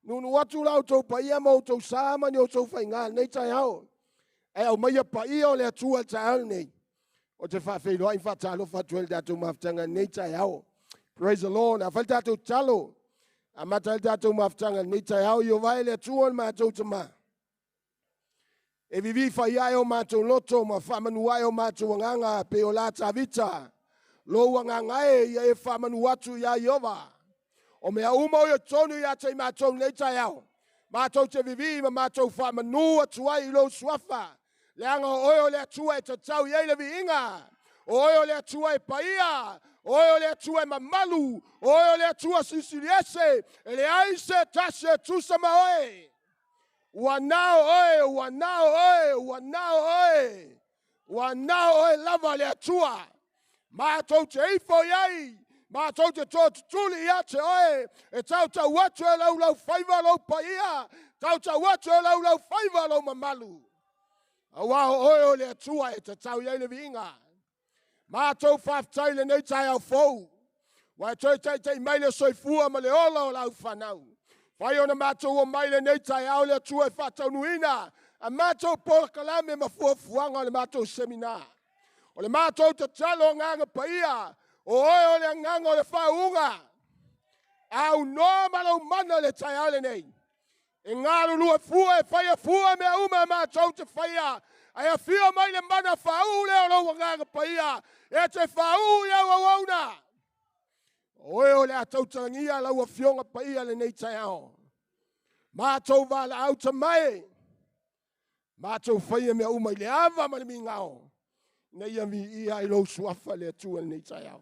Nunu atu lau tau paia mau tau sama ni o tau whainga nei tai hao. E au maia paia o le atua tai nei. O te whawhelo ai whatalo whatuel tātou maftanga nei tai hao. Praise the Lord. A whai tātou talo. A matai tātou maftanga nei tai hao. I o vai le atua ma tau tama. E vivi whai ai o mātou loto ma whamanu ai o mātou nganga pe o la tavita. Lo nganga e ia e whamanu atu ia iova. O mea uma o tonu ia te mātou nei tai au. Mātou te vivi ma mātou whamanu atu ai i lo suafa. Leanga o oio le atua e tatau iei le vi inga. O oio le atua e paia. O oio le atua e mamalu. O oio le atua sisiliese. E le aise tase tusa maoe. Wanao oe, wanao oe, wanao oe. Wanao oe lava le atua. Mātou te ifo iei. Mātou te tōtutuli ia te oe. E tau tau watu e lau whaiva lau paia. Tau tau watu e lau whaiva lau mamalu. A waho oe o le atua e te tau iei le vinga. Mātou whaftai le nei tai au fou. Wai toi te maile soifua ma le ola o lau whanau. Whai ona mātou o maile nei tai au le atua e whatau nuina. A mātou pola kalame ma fuafuanga o le mātou seminar. O le mātou te talo nganga paia. O oe o le nganga o le whaunga. Au noa malau mana le tai au le nei. E ngāru lua fua e whaia fua mea uma mātou te whaia. Ai a whio mai le mana whau leo lau nganga paia. E te whau iau au auna. Oe o le atau tarangia lau a whionga paia le nei tai au. Mātou wala au ta mai. Mātou whaia mea uma i le awa ma le mi ngao. Nei ami ia i lau suafa le atua le nei tai au.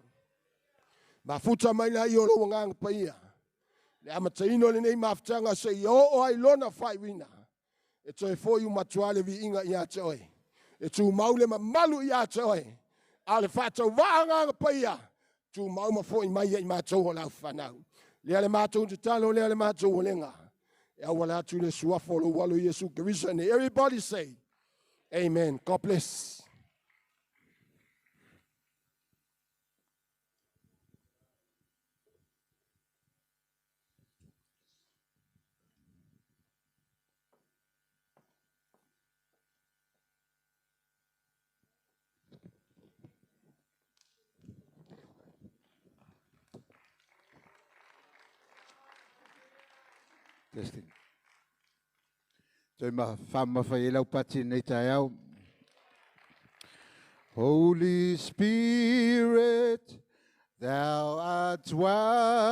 Ma futa mai na i o lau nganga paia. Le amataino le nei maftanga se i o ai lona whai wina. E toi fo yu matuale vi inga i a te oi. E tu maule ma malu i a te oi. A le whatau wahanga paia. Tu mauma fo i mai i mātou o lau whanau. Lea le mātou te talo, lea le mātou o lenga. E awala tu le suafo lo walu Yesu Kirisa. And everybody say, Amen. God bless. Testing. Toi ma fama fai lau pati nei tai au. Holy Spirit, thou art welcome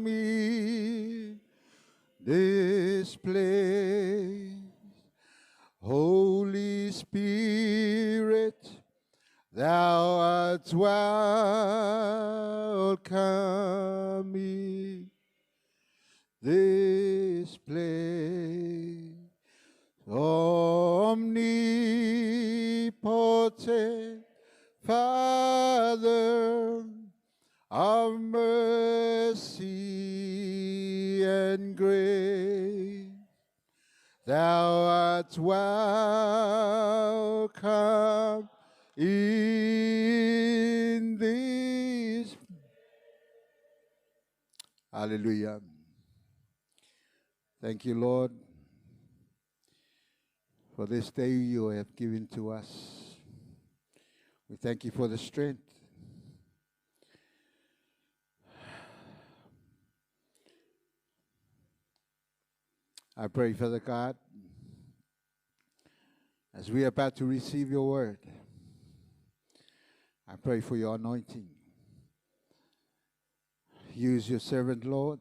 in this place. Holy Spirit, thou art welcome in this place. Omnipotent Father of mercy and grace, thou art welcome in this. Hallelujah. Thank you, Lord, for this day you have given to us. We thank you for the strength. I pray, Father God, as we are about to receive your word, I pray for your anointing. Use your servant, Lord.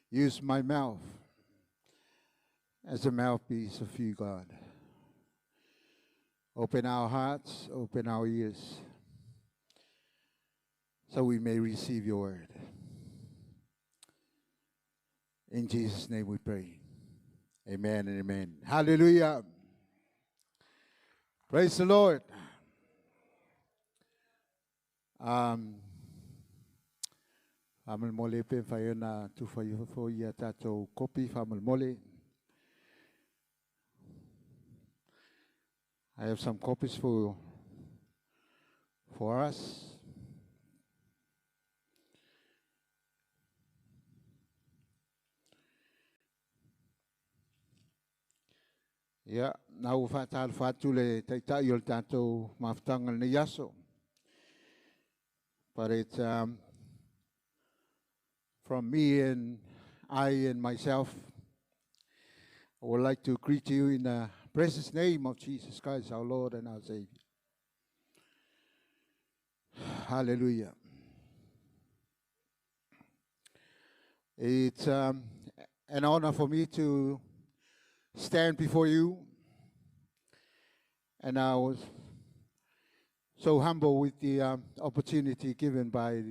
Use my mouth as a mouthpiece of you, God. Open our hearts, open our ears, so we may receive your word. In Jesus' name we pray. Amen and amen. Hallelujah. Praise the Lord. Famal mole pe fayona tu fayofo ya tato kopi famal mole. I have some copies for us. Yeah, now fatal fatule taita yul tato maftangal ni yaso. But it's from me and I and myself. I would like to greet you in the precious name of Jesus Christ, our Lord and our Savior. Hallelujah. It's an honor for me to stand before you. And I was so humble with the opportunity given by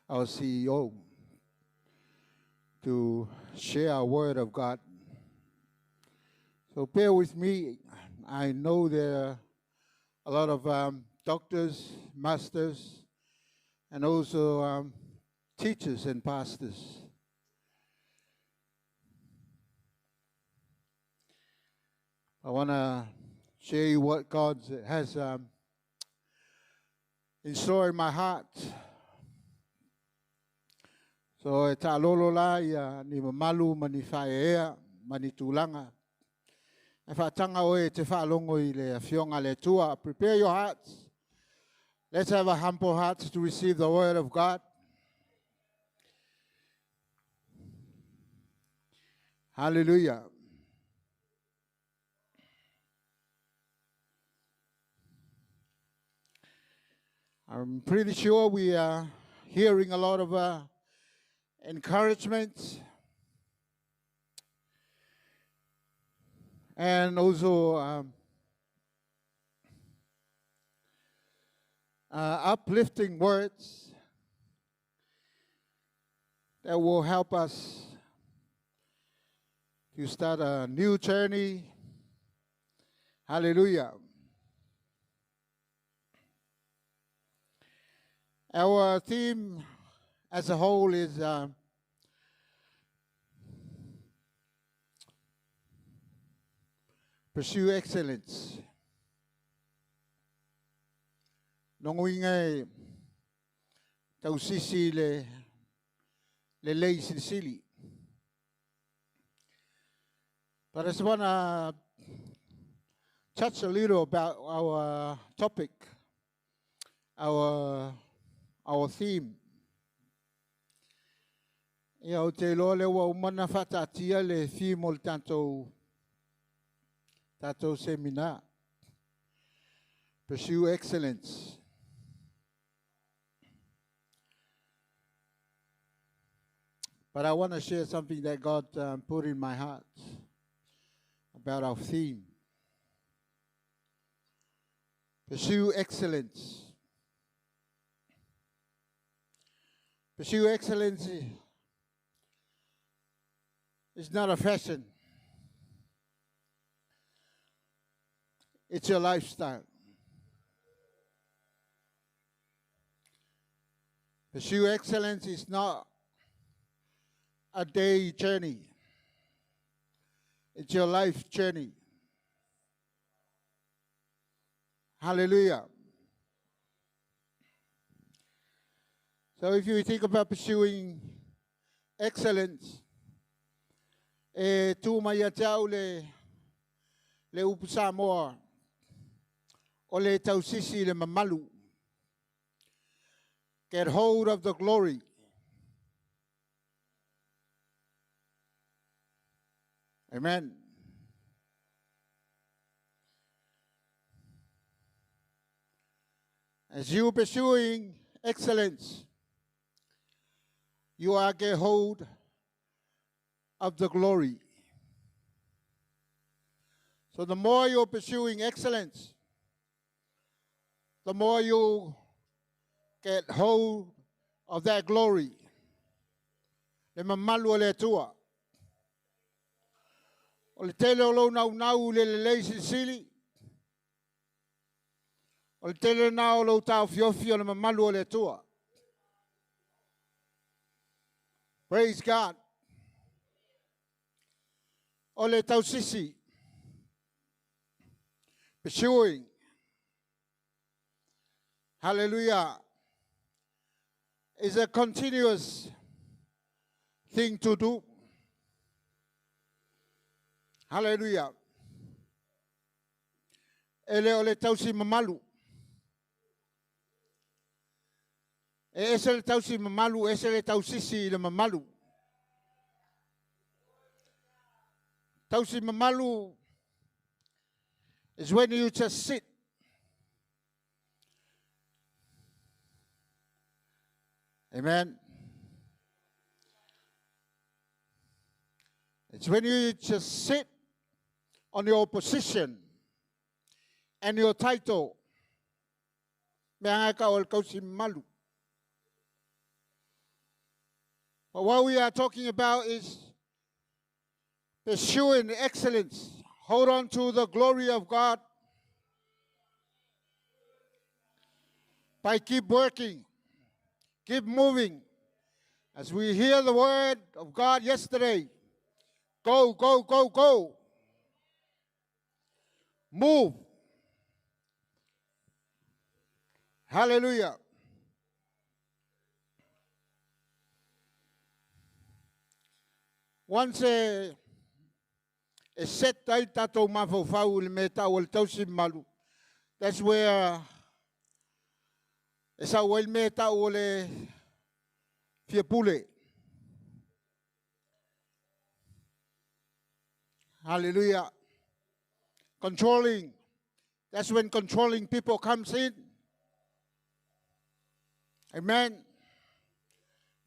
our CEO to share a word of God. So bear with me. I know there are a lot of doctors, masters, and also teachers and pastors. I want to share you what God has in store in my heart. So ta lolo la ia ni mamalu mani faea mani tulanga. E whaatanga oe te whaalongo I le fionga le tua. Prepare your hearts. Let's have a humble heart to receive the word of God. Hallelujah. I'm pretty sure we are hearing a lot of encouragement and also uplifting words that will help us to start a new journey. Hallelujah. Our theme as a whole is pursue excellence. Nonguinga tausisi le lei silisili. But I just want to touch a little about our topic, our theme. Ia te loa le wa umana whatatia le theme o tātou seminar. Pursue excellence. But I want to share something that God put in my heart about our theme. Pursue excellence. Pursue excellence is not a fashion. It's your lifestyle. Pursue excellence is not a day journey. It's your life journey. Hallelujah. So if you think about pursuing excellence, tu mai atau le upusa moa o le tausisi le mamalu. Get hold of the glory. Amen. As you pursuing excellence, you are get hold of the glory. So the more you're pursuing excellence, the more you get hold of that glory. Le mamalu le tua. O le tele o lo nau le leisi sili. O le tele nau lo tau fiofi o le mamalu le tua. Praise God. O le tau sisi. Pursuing. Hallelujah. Is a continuous thing to do. Hallelujah. ele o le tausi mamalu. E ese le tausi mamalu, ese le tausisi le mamalu. Tausi mamalu is when you just sit. Amen. It's when you just sit on your position and your title. But what we are talking about is pursuing excellence. Hold on to the glory of God by keep working, keep moving. As we hear the word of God yesterday, go, go, go, go. Move. Hallelujah. Once a set tai tatou mafau le me tau le tausi malu. That's where esa wel me tau le fiapule. Hallelujah. Controlling. That's when controlling people comes in. Amen.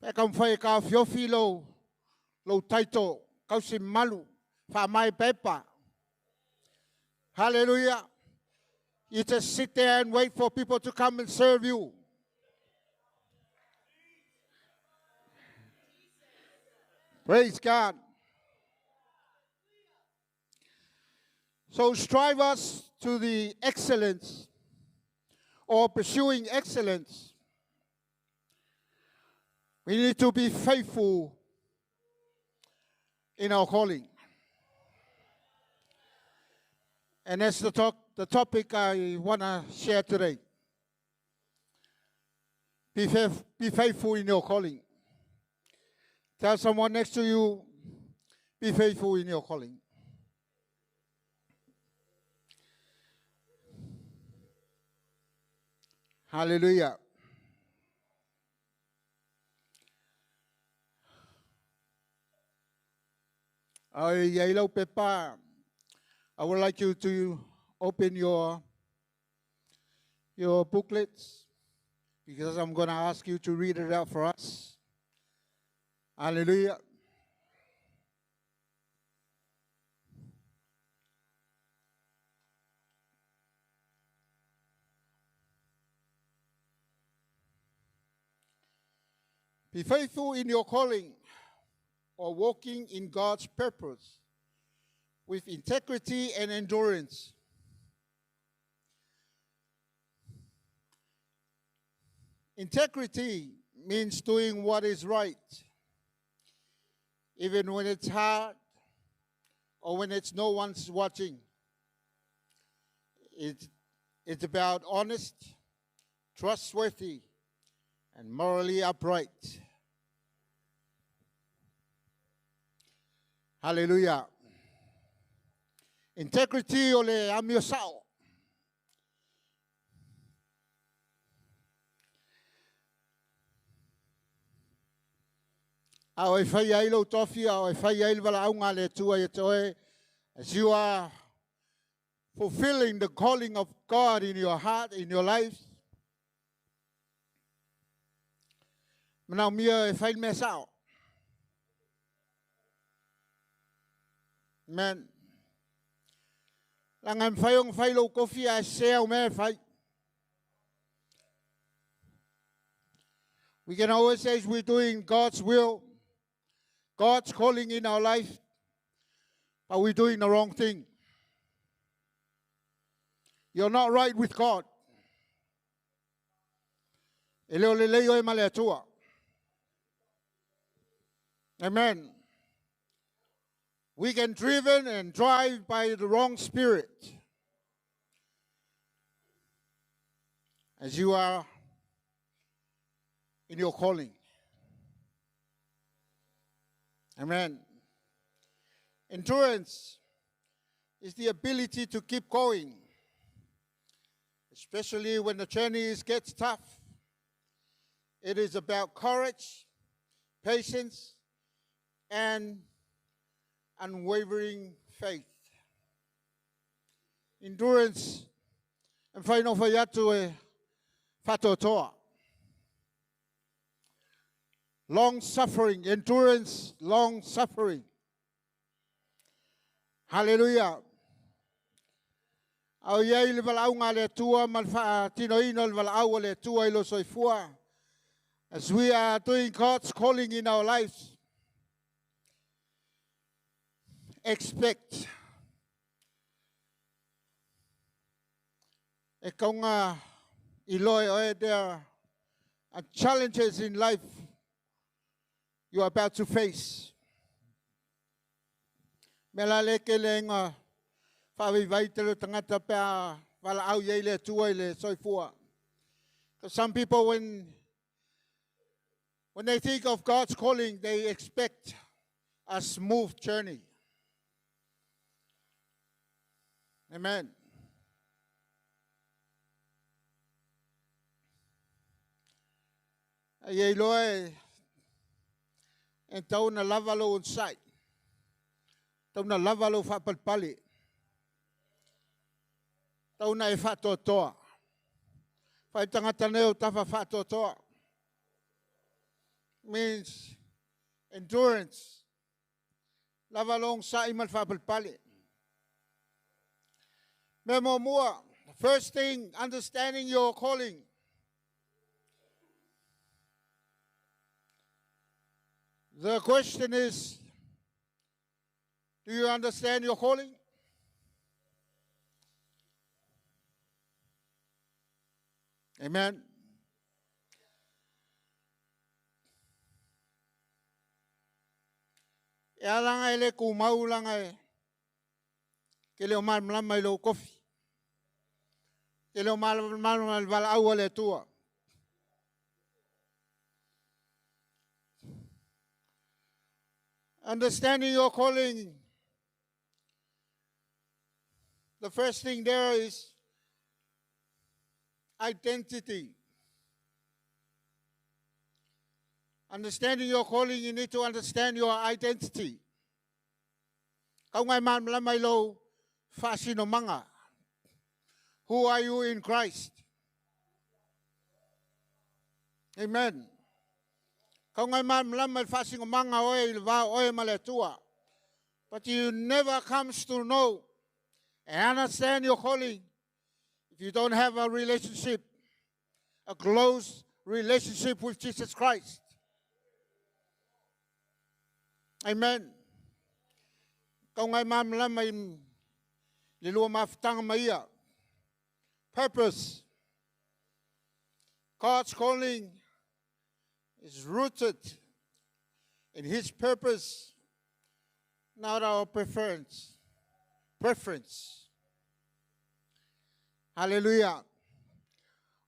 Pekam fai ka fiofilo lo taito kausi malu fa mai pepa. Hallelujah. You just sit there and wait for people to come and serve you. Praise God. So strive us to the excellence or pursuing excellence. We need to be faithful in our calling. And that's the topic I want to share today. Be faithful in your calling. Tell someone next to you, be faithful in your calling. Hallelujah. I would like you to open your booklets because I'm going to ask you to read it out for us. Hallelujah. Be faithful in your calling or walking in God's purpose with integrity and endurance. Integrity means doing what is right, even when it's hard or when it's no one's watching. It's about honest, trustworthy, and morally upright. Hallelujah. Integrity ole amio sao. Au e whai ai lo tofi, au e whai ai wala au ngā le tua e toe, as you are fulfilling the calling of God in your heart, in your life. Manau mia e whai me sao. Amen. Langan whaiong whai lo kofi a seo me whai. We can always say we're doing God's will, God's calling in our life, but we're doing the wrong thing. You're not right with God. Amen. We get driven and drive by the wrong spirit. As you are in your calling. Amen. Endurance is the ability to keep going especially when the journey gets tough. It is about courage, patience, and unwavering faith. Endurance, and whaino whai atu e whatotoa. Long suffering, endurance, long suffering. Hallelujah. Au iei le walau ngā le tua, man wha tino ino le walau le tua ilo soifua. As we are doing God's calling in our lives, expect e kaunga iloi oe, there are challenges in life you are about to face. Mela leke le inga whawivai te lo tangata pia wala au iei le tua i le soifua. Because some people, when they think of God's calling, they expect a smooth journey. Amen. Iei loe e tau na lava lo inside. Tau na lava lo whapalpali. Tau na e whatotoa. Whai tangata neo tawa whatotoa. Means endurance. Lava long sa imal whapalpali. Memo mua. First thing, understanding your calling. The question is, do you understand your calling? Amen. E alanga ele kumau langa e ke leo malama ilo kofi. Ke leo malama vala au le tua. Understanding your calling. The first thing there is identity. Understanding your calling, you need to understand your identity. Kau ngai malama ilo fasino manga. Who are you in Christ? Amen. Kau ngai malama fasino manga oe va oe maletua. But you never comes to know and understand your calling if you don't have a relationship, a close relationship with Jesus Christ. Amen. Kau ngai malama le lua maftanga maia. Purpose. God's calling is rooted in His purpose, not our preference. Hallelujah.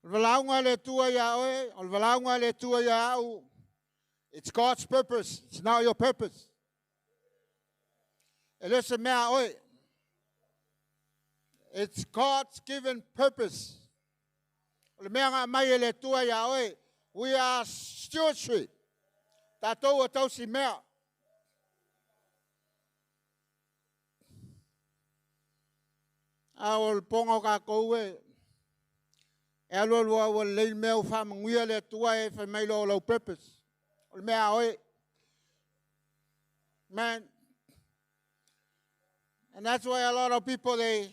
Valaunga le tua ya oe, valaunga le tua ya au. It's God's purpose. It's not your purpose. Elisa mea oe. It's God's given purpose. Le mea ngā mai le tua ya oe. We are stewardship. Tātou o tau si mea. Ao pongo ka koue. E alo lua o lei mea uwha manguia le tua e whai mai lo purpose. O le mea oe. Man. And that's why a lot of people, they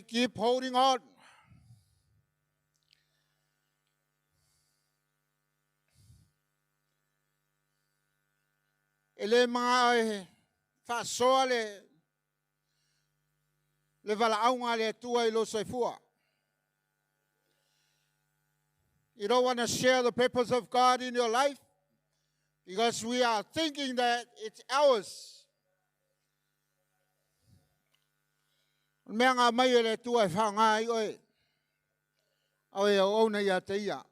keep holding on. Ele mga whasoa le walaaunga le tua ilo soifua. You don't want to share the purpose of God in your life because we are thinking that it's ours. Mea ngā mai le tua e whangai oe. Oe o ona ia te ia.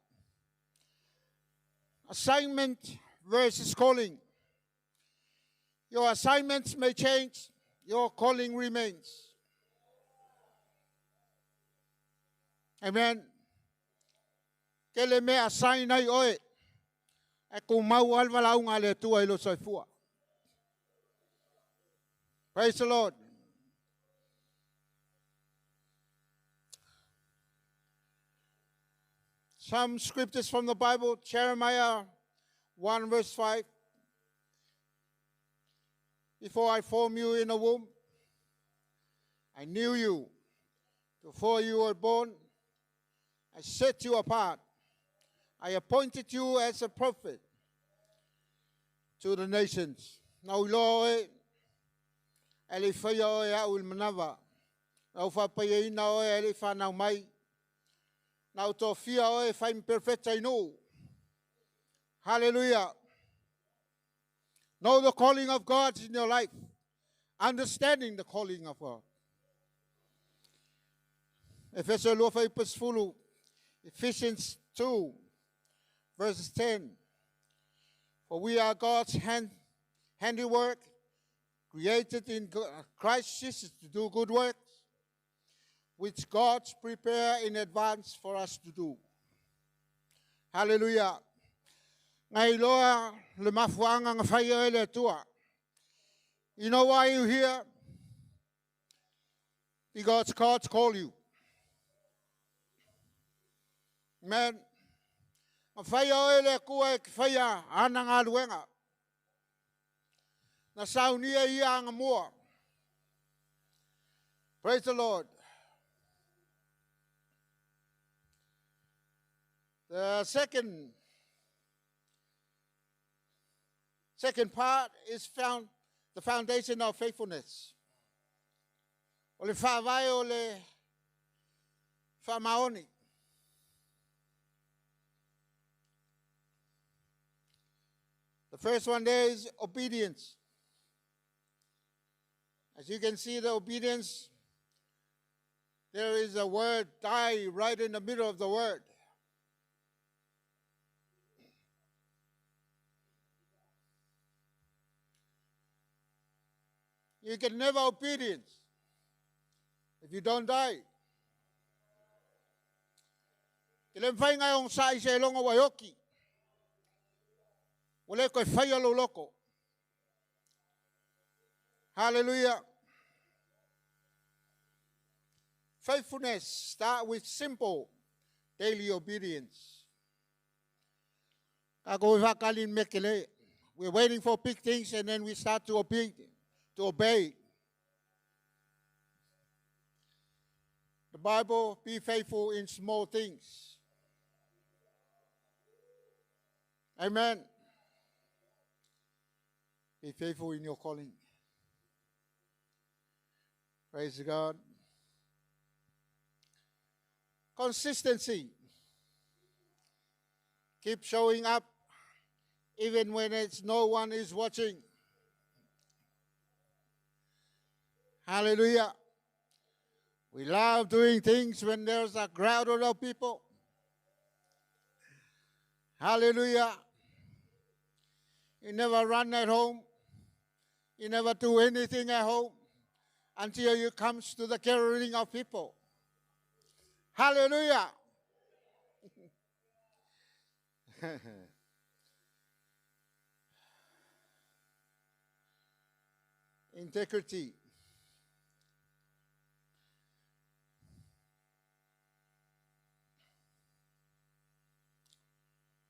Assignment versus calling. Your assignments may change, your calling remains. Amen. Ke le mea sai nei oe. E ku mau alwalaunga le tua ilo soifua. Praise the Lord. Some scriptures from the Bible, Jeremiah 1 verse 5. Before I formed you in the womb, I knew you. Before you were born, I set you apart. I appointed you as a prophet to the nations. Now, Lord, Elifaya ya ulmanava. Now, Fapaya now Elifana mai. Now, Tofia if I'm perfect, I know. Hallelujah. Know the calling of God in your life. Understanding the calling of God. Ephesians 2, verses 10. For we are God's handiwork, created in Christ Jesus to do good works, which God prepared in advance for us to do. Hallelujah. Ngai loa le mafuanga ngafaya ele tua. You know why you're here? Because God called you. Amen. Ngafaya ele kua kifaya anang aluenga. Na saunia ia ngamua. Praise the Lord. The second part is found the foundation of faithfulness. Ole whawai ole whamaoni. The first one there is obedience. As you can see, the obedience, there is a word die right in the middle of the word. You can never obedience if you don't die. Kilem fai ngai ong sai se longa wayoki. Wale ko fai lo loko. Hallelujah. Faithfulness start with simple daily obedience. We're waiting for big things and then we start to obey. The Bible, be faithful in small things. Amen. Be faithful in your calling. Praise God. Consistency. Keep showing up even when no one is watching. Hallelujah. We love doing things when there's a crowd of people. Hallelujah. You never run at home. You never do anything at home until you come to the gathering of people. Hallelujah. Integrity.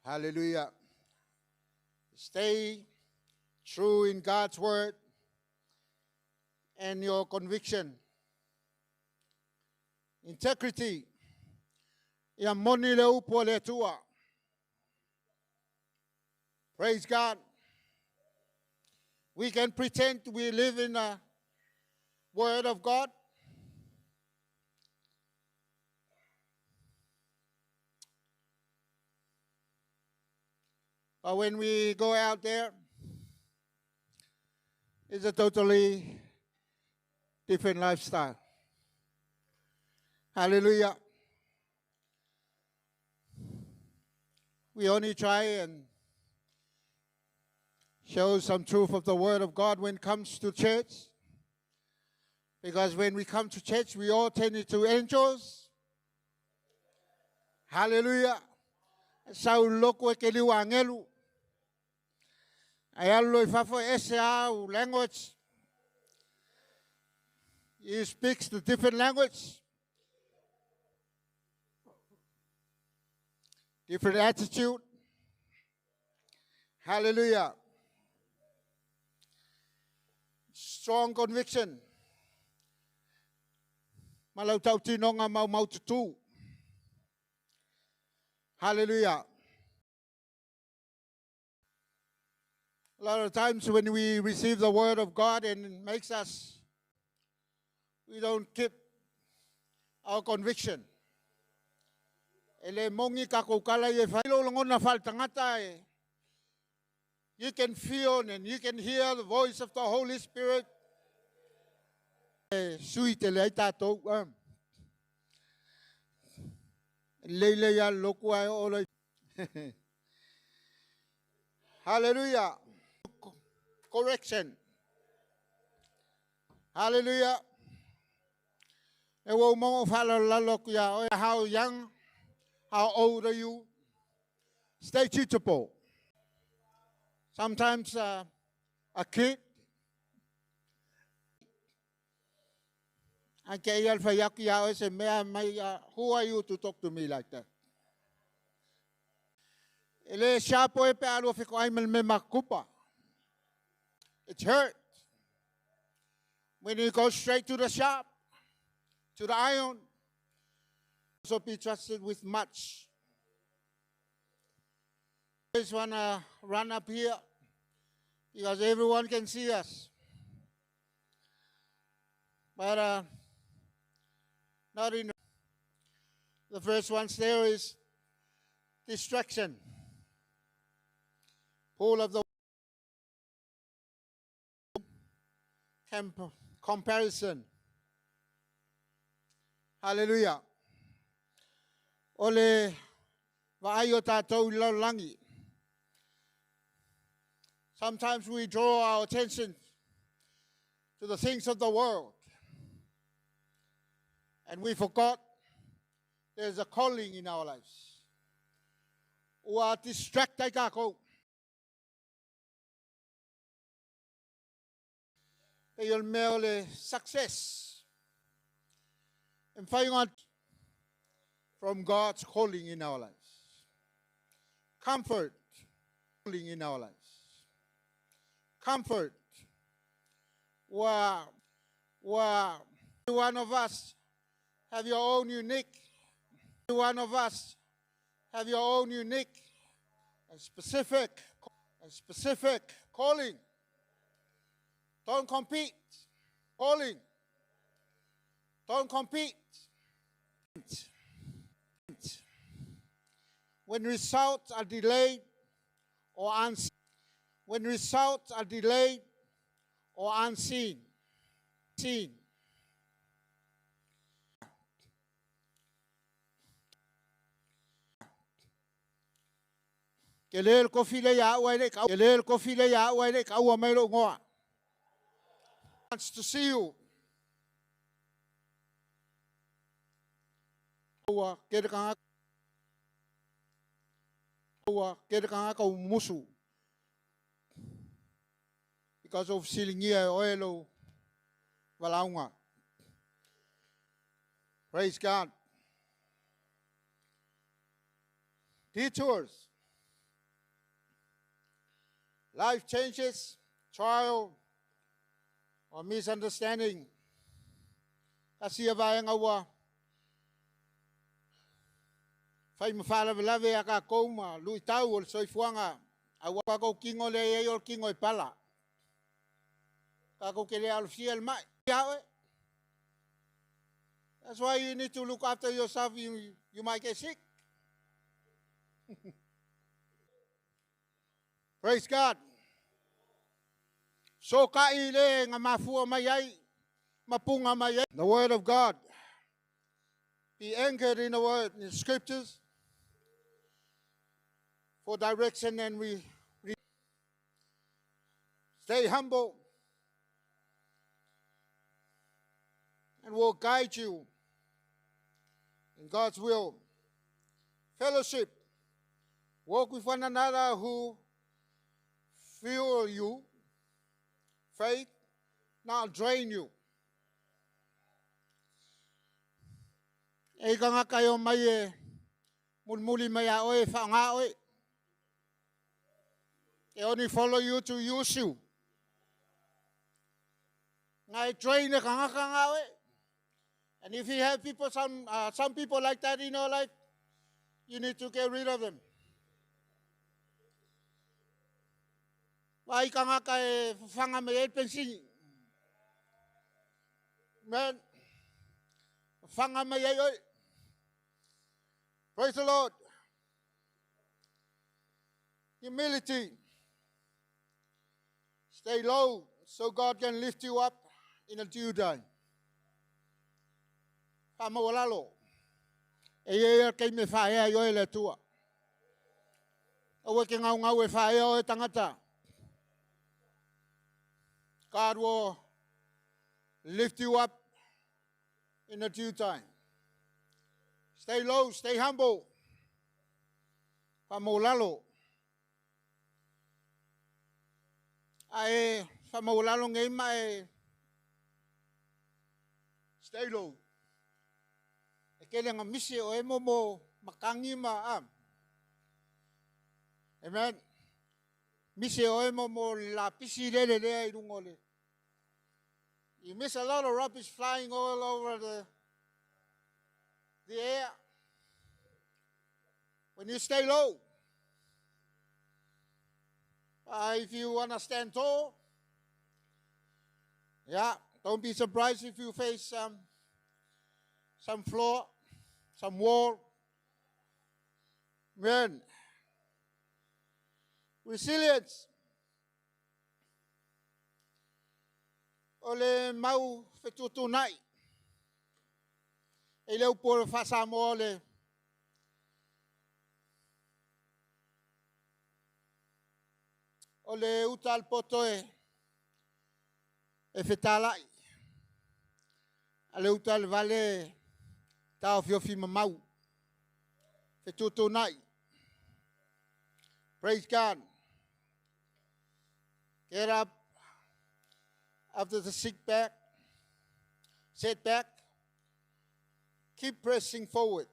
Hallelujah. Stay true in God's word and your conviction. Integrity. Praise God. We can pretend we live in the word of God. But when we go out there, it's a totally different lifestyle. Hallelujah. We only try and show some truth of the Word of God when it comes to church. Because when we come to church, we all turn into angels. Hallelujah. Sau loko e ke liu angelu. Ai alo I fafo ese au language. He speaks the different language. Different attitude. Hallelujah. Strong conviction. Malau tau tinonga mau tutu. Hallelujah. A lot of times when we receive the word of God and it makes us, we don't keep our conviction. Ele mongi kakukala ye failo langona faltangata e. You can feel and you can hear the voice of the Holy Spirit. Sweet ele tato. Leile ya loku ai ole. Hallelujah. Correction. Hallelujah. Ewo mo fala la loku ya. How young? How old are you? Stay teachable. Sometimes a kid. Who are you to talk to me like that? It hurt when you go straight to the shop, to the iron. Also be trusted with much. I just want to run up here because everyone can see us. But not in the first one there is distraction. Pull of the comparison. Hallelujah. Ole va'ayo tātou laulangi. Sometimes we draw our attention to the things of the world. And we forgot there's a calling in our lives. Ua distract ai kako. You'll merely success. And finding out from God's calling in our lives. Comfort, calling in our lives. Comfort. Wow. One of us have your own unique. One of us have your own unique and specific calling. Don't compete. Calling. Don't compete. When results are delayed or unseen. When results are delayed or unseen. Kelel ko file ya waile ka. Kelel ko file ya waile ka wa mai lo ngoa. Wants to see you. Wa kere ka ka musu. Because of silingia oelo valaunga. Praise God. Detours. Life changes, trial, or misunderstanding. Kasi avayang awa. Fai mafala velave aka koma, lui tau ol soifuanga. Awa ko kingo le yor kingo ipala. Kako kele alfia el mai. That's why you need to look after yourself. You might get sick. Praise God. So kaile nga mafua mayay, mapunga mayay. The word of God. Be anchored in the word, in the scriptures, for direction, and we stay humble, and we'll guide you in God's will fellowship. Walk with one another who fuel you, faith, not drain you. E kanga kayo mai e mulmuli mai a oe whaanga oe. They only follow you to use you. Ngai drain e kanga oe. And if you have people, some people like that in your life, you need to get rid of them. Wai kanga kai whanga me e pensi. Man, whanga me e oi. Praise the Lord. Humility. Stay low so God can lift you up in a due time. Whamawalalo. E kei me whaea i oe le tua. Awe ke ngau e whaea o e tangata. God will lift you up in a due time. Stay low, stay humble. Whamawalalo. Ai whamawalalo ngei mai. Stay low. Kele nga misi o emo mo makangi ma am. Amen. Misi o emo mo la pisi lele le irungole. You miss a lot of rubbish flying all over the air. When you stay low. If you want to stand tall, yeah, don't be surprised if you face some floor. Some wall. Man. Resilience. Ole mau fetutu nai. Ele upor fasa mole. Ole utal potoe. E fetalai. Ale utal vale. Tau fiofi mamau. Fetutu nai. Praise God. Get up after the setback. Keep pressing forward.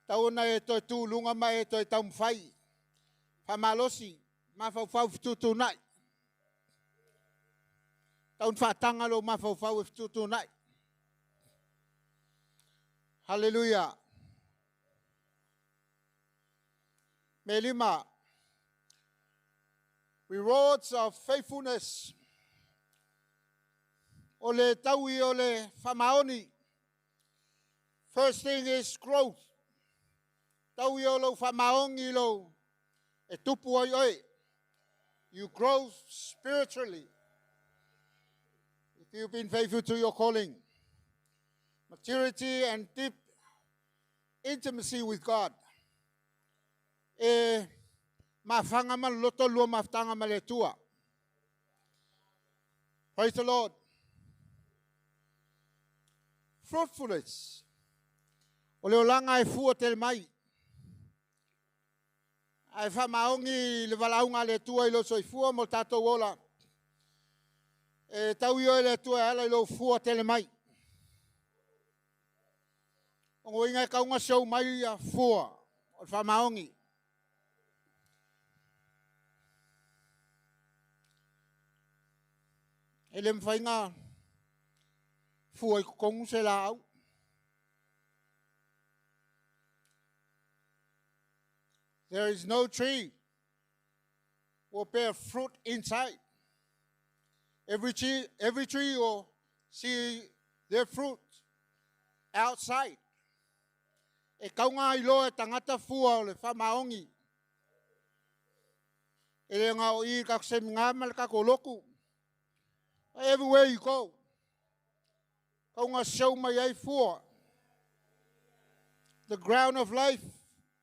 Tau na e toi tūlunga mai e toi taumwhai. Whamalosi. Mawhauwhau fetutu nai. Tau whatanga lo mawhauwhau fetutu nai. Hallelujah. Melima. Rewards of faithfulness. Ole taui ole whamaoni. First thing is growth. Taui ole whamaongi lo. E tupu oi oi. You grow spiritually. If you've been faithful to your calling. Maturity and deep intimacy with God. E mafanga maloto lua maftanga maletua. Praise the Lord. Fruitfulness. O leo langa e fua tel mai. Ai whamaongi le walaunga le tua ilo soifua mo tato wola. E tau io le tua ala ilo fua tel mai. O inga kaunga show mai a fua. O whamaongi. Ele mwhainga fua i kukongu se la au. There is no tree will bear fruit inside. Every tree will see their fruit outside. E kaunga ilo e tangata fua o le whamaongi. E le ngā o i kakusem ngā malaka koloku. Everywhere you go. Kaunga show mai ai fua. The ground of life.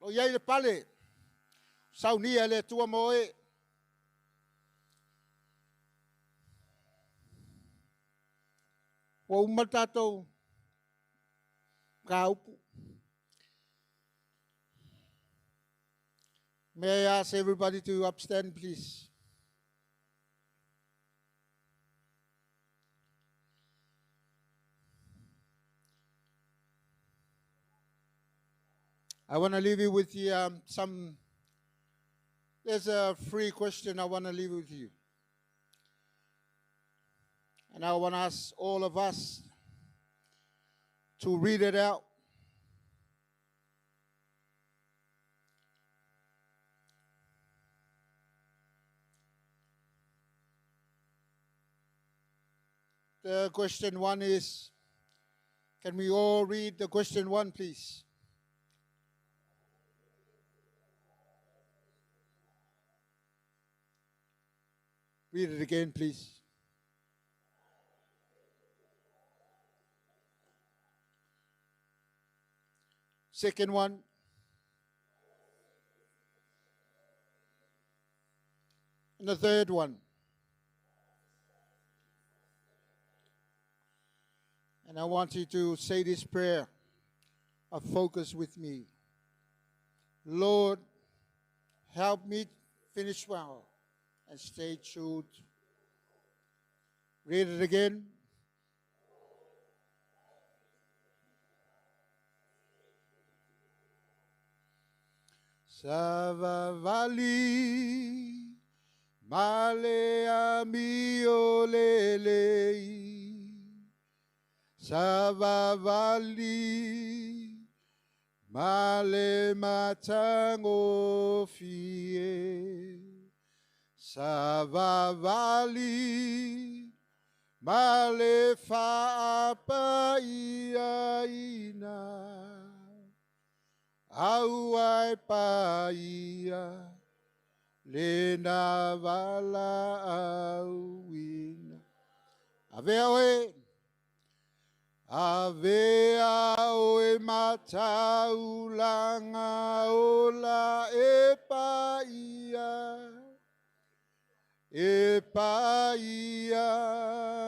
O iai le pale. Saunia le tua moe. Wa umatatou ka upu. May I ask everybody to upstand, please? I want to leave you with there's a free question I want to leave with you. And I want to ask all of us to read it out. The question one is, can we all read the question one, please? Read it again, please. Second one. And the third one. And I want you to say this prayer of focus with me. Lord, help me finish well and stay true. Read it again. Savavali malea miolelei. Savavali male matango fie. Savavali male faapa iaina. Auai paia lena vala auina. Avea oe. Avea oe mataulanga ola epaia. Epaia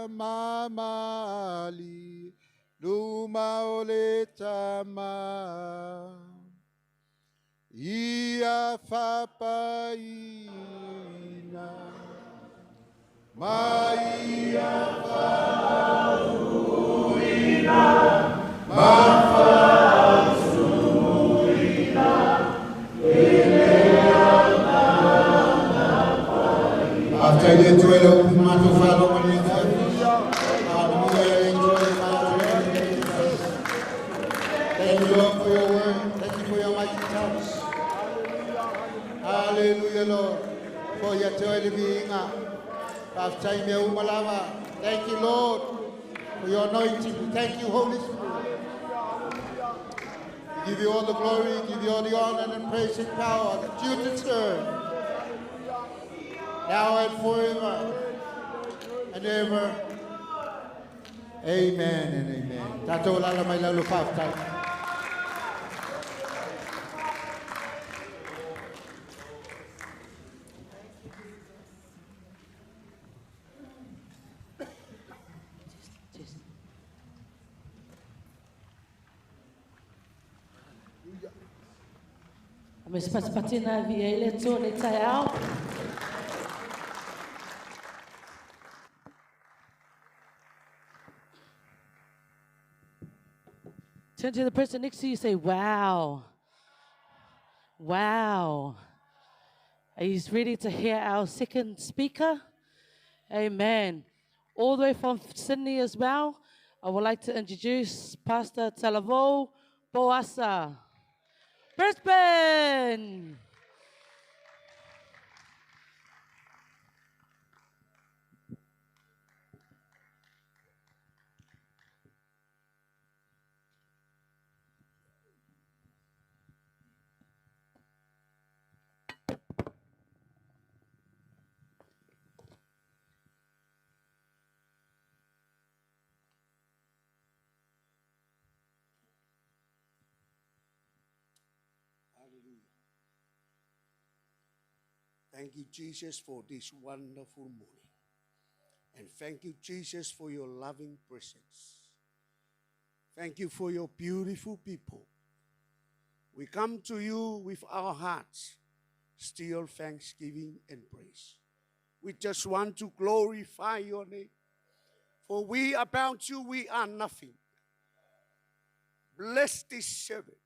mamali luma ole tama. Ia fapaina. Maia fauina. Mafauina. After you do it, open my to follow on your Thank you, Lord, for your word. Thank you for your mighty touch. Hallelujah, Lord, for your joy being up. Thank you, Lord, for your anointing. Thank you, Holy Spirit. We give you all the glory, give you all the honor and praise and power that you deserve, now and forever and ever. Amen and amen. Tato lala may lalupaf tayo. Mas patina via elezione tayao. Turn to the person next to you, say, wow. Wow. Are you ready to hear our second speaker? Amen. All the way from Sydney as well, I would like to introduce Pastor Talavo Boasa. Brisbane. Thank you, Jesus, for this wonderful morning. And thank you, Jesus, for your loving presence. Thank you for your beautiful people. We come to you with our hearts still thanksgiving and praise. We just want to glorify your name. For we about you, we are nothing. Bless this servant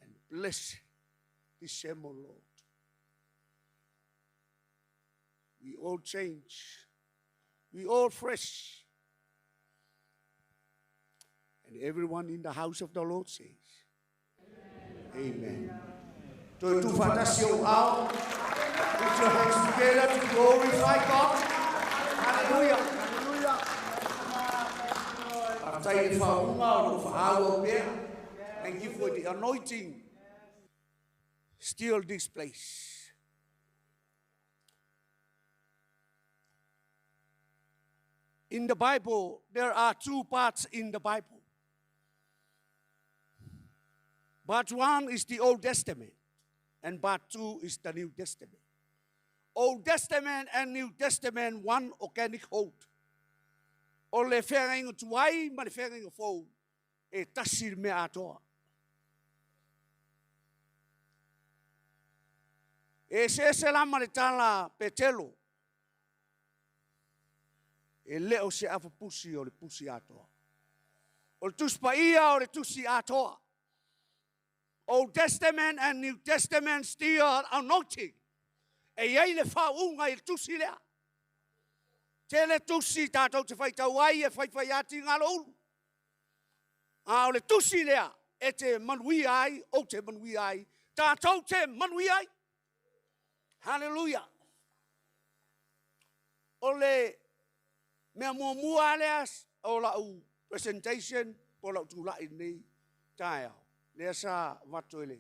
and bless this sermon, Lord. We all change. We all fresh. And everyone in the house of the Lord says, Amen. To fantasio out. Put your hands together to glorify God. Hallelujah. Thank you for the anointing. Still this place. In the Bible, there are two parts in the Bible. Part 1 is the Old Testament, and part 2 is the New Testament. Old Testament and New Testament, one organic hold. O le whenga tuai, ma le whenga fōu, e tasir me atoa. E se lama le tala petelo, e leo se afa pusi o le pusi atoa. O le tuspa ia o le tusi atoa. Old Testament and New Testament still anointing. E iei le whaunga i le tusi lea. Tele tusi tātou te whai tauai e whai ati ngā loulu. O le tusi lea e te manui ai, o te manui ai. Tātou te manui ai. Hallelujah. O le mea mua leas o la u presentation po la tu la ini tai au. Lea sa watu ele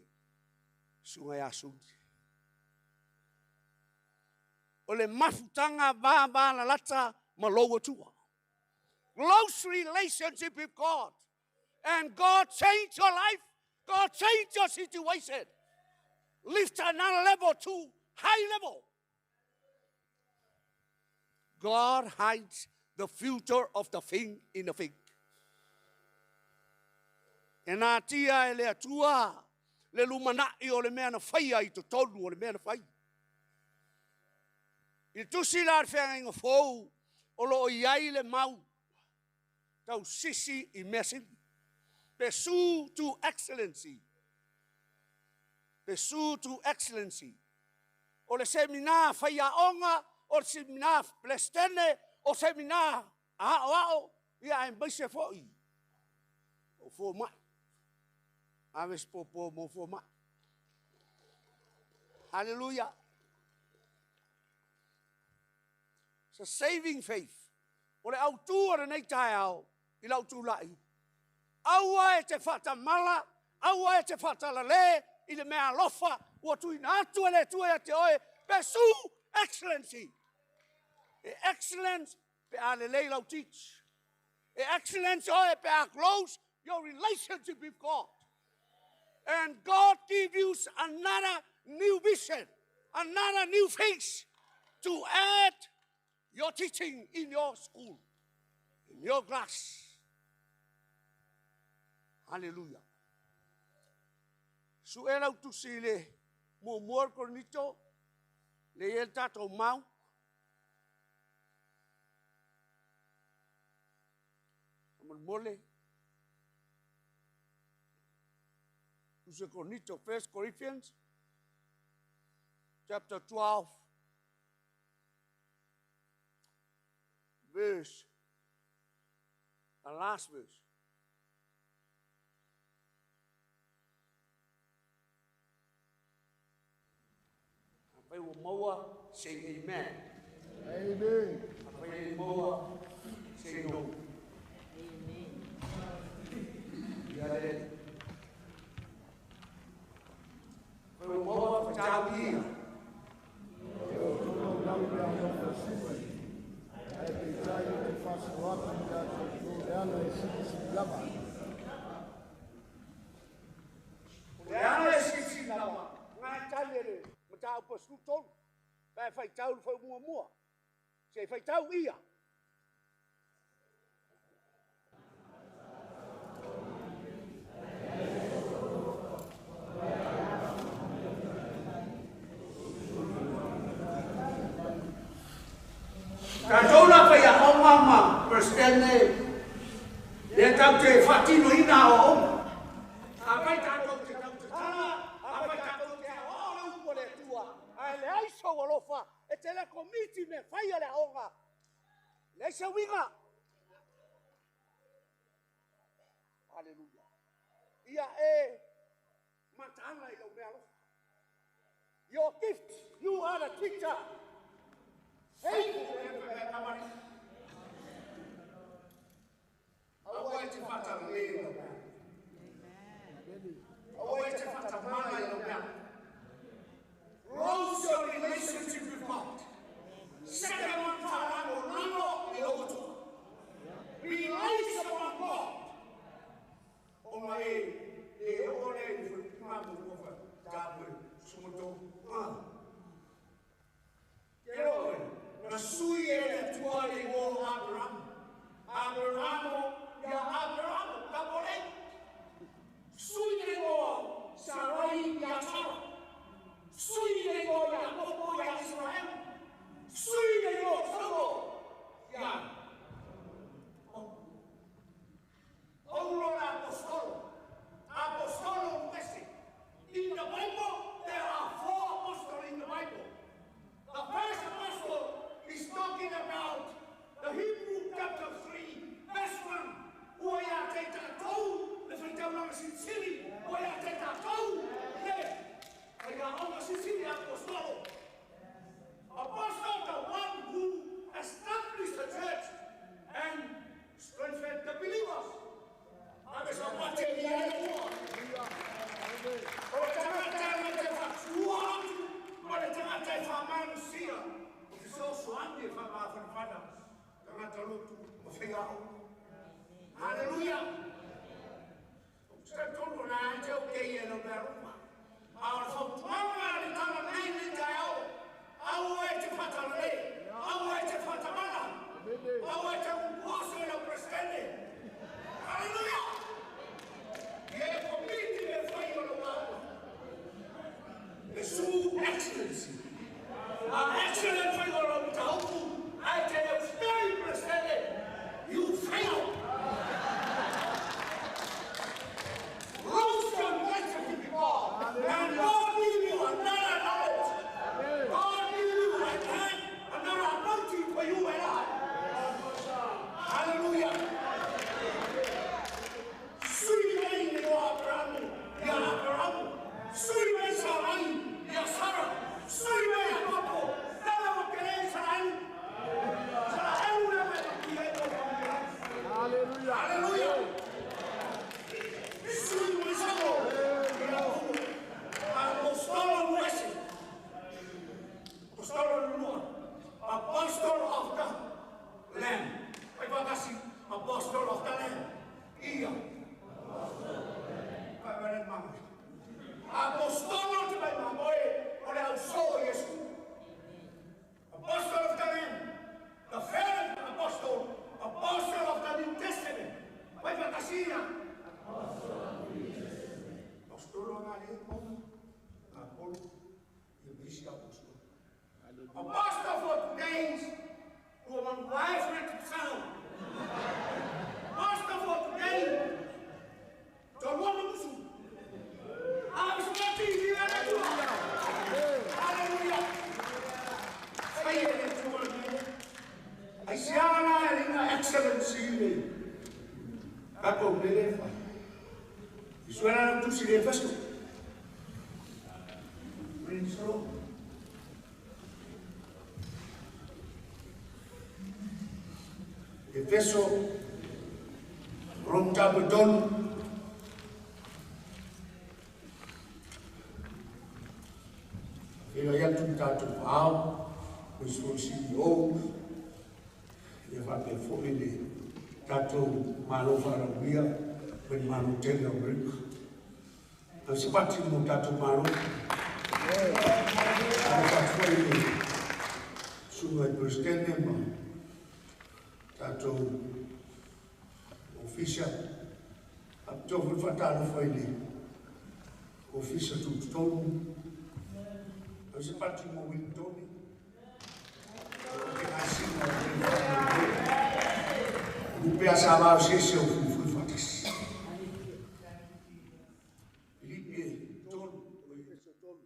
sungai asunti. O le mafutanga ba la lata maloa tua. Close relationship with God. And God changed your life. God changed your situation. Lift another level to high level. God hides the future of the thing in the thing. E nā tia e le atua, le lumanai o le mea na whaia I to tonu o le mea na whai. I tusi la whenga fōu, o lo iai le mau, tau sisi I mesin. Pursue to excellency. Pursue to excellency. O le seminar whaia onga, o le seminar plestene, o seminar ao, ia e mbaise fōi. O fō mai. Aves popo mo fō mai. Hallelujah. It's a saving faith. O le au tū nei tai au, I lau tū lai. Aua e te whata mala, aua e te whata lale, I le mea lofa, ua tui nā atu e le tua te oe, pursue excellency. E excellence pe a le lei lau teach. E excellence oe pe a close your relationship with God. And God give you another new vision, another new face to add your teaching in your school, in your class. Hallelujah. Su e lau tusi le muamua koronito, le el tatou mau. Mole. Tusi koronito, 1 Corinthians, chapter 12, verse, the last verse. Apai o maua, say amen. Amen. Apai o maua, say no. Amen. Apai o maua, pachau ia. Leana e sisi lava, ngā talere, matau pa sutol, pai fai tau fai mua, se fai tau ia. presidente le tau te whatino ina o oma. A vai tātou te tau te tala, a vai tātou te aore upo le tua. A le aiso walofa, e te le komiti me whaia le aonga. Le se winga. Hallelujah. Ia e matana I lau mea lofa. Your gift, you are the teacher. Faithful and kamari. Awai te whatara le I lau mea. Awai te whatamana I lau mea. Rose your relationship with God. Second one wharango rano I lotu. Release upon God. O mai e ore I whakimamu kofa tāpui sumoto. Kero na sui e le tuari o Abraham. Abrahamo, ya Abrahamo, kapore. Sui e o Sarai ya Sara. Sui e o Yakobo ya Israel. Sui e o Sabo ya. Paulo apostolo. Apostolo Messi. In the Bible, there are 4 apostles in the Bible. The first apostle is talking about the Hebrew chapter 3, verse 1. Oia te tātou, le whaitau nanga sinsiri. Oia te tātou, le. Oia nanga sinsiri apostolo. Apostle, the one who established the church and strengthened the believers. Ame sa pate ni ane ua. O tangata na te whatua atu, ma le tangata I whamanusia. O te soso ane whamawhanawhana. Tangata lotu, o whiao. Hallelujah. O te tono na ate o kei e no mea ruma. A o le whautuanga ni tanga nei ni tai au. Au e te whatarele. Au e te whatamana. Au e te uposo e no presidente. Hallelujah. Yeah, community will fight on the wall. The true excellency. Excellent fight on the wall. I can explain, President. You fail. Rose from life of people. And God give you another knowledge. God give you another anointing for you and I. Hallelujah. Apostle of the Lamb. Apostle of the Lamb. Ia. Apostolo te vai mamoe, ore au so Yesu. Apostle of the Lamb, the third apostle, apostle of the New Testament. Vai para casina. Apostolo na lei, Apolo, e Bishop Apostol. Apostle for days, who among life and sound. Apostle for today, the woman who Hallelujah. I see our excellency. Kako mele fa. Isuana tu sile fasto. Ministro. Efeso Rom Tabedon. Ela ia tuntar tu pau, os CEOs, ia fazer fome de tato malo farabia, ben malo tela brinca. Não se bate no tato malo. Ela foi sua presidente, tato oficial, a tua fatalo foi ele, oficial tudo todo. Você parte do momento todo, porque nasci pea sa va se se o fu fatis. Filipi tol o Efeso tol.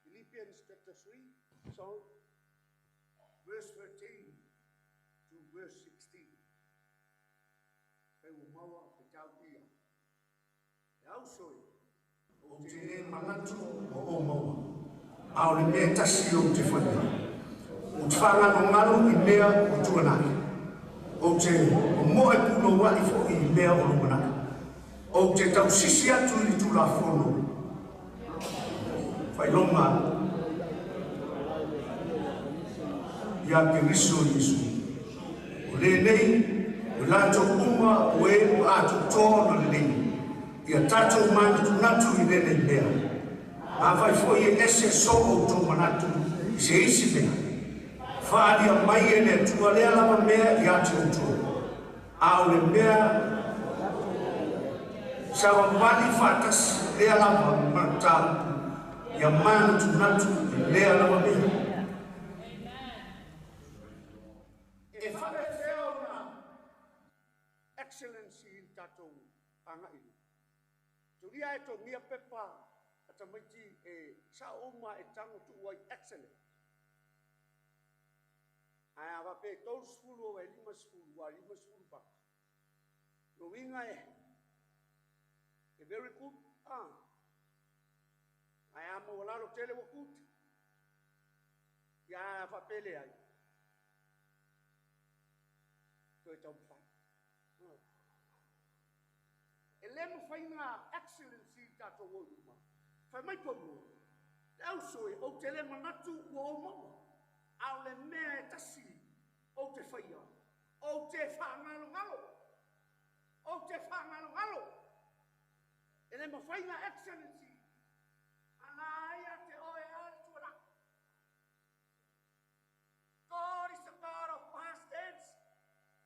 Philippians chapter 3, so verse 13 to verse 16. Pe o maua pe tau ia. Au soi. O te le manatu o maua. Au le mea tasi o te whanga. O te whanga no ngaru I mea o tuanaki. O te moe puno wali fo I mea o lumanaki. O te tau sisi atu I tu la whono. Whai longa. Ia ke riso Yesu. O le nei, o lato uma o e o atu tōna le nei. Ia tatou mana tunatu I lene mea. A vai foi ese so o tō manatu I se isi mea. Whaaria mai e ne tua lea lava mea I ate o tō. A o le mea sawa wali whatas lea lava matapu. Ia mana tunatu I lea lava mea. E whakateo na excellency I tatou anga ilu. Turia e tō ngia pepa ata maiti e sa uma e tango tu wai excellent. Ai awa pe tōru skulu o e lima skulu wa lima skulu pa. No winga e very good. Ai ama wala lo tele wa good. Ya awa pele ai. Ko e tau pa. Lemu whainga excellency tato o uma. Whai mai pomu. Au soe o te le manatu o o maua. Au le mea e tasi o te whaia. O te whaangalo ngalo. O te whaangalo ngalo. E le ma whainga excellency. Ana aia te oe ale tuana. God is the God of past tense,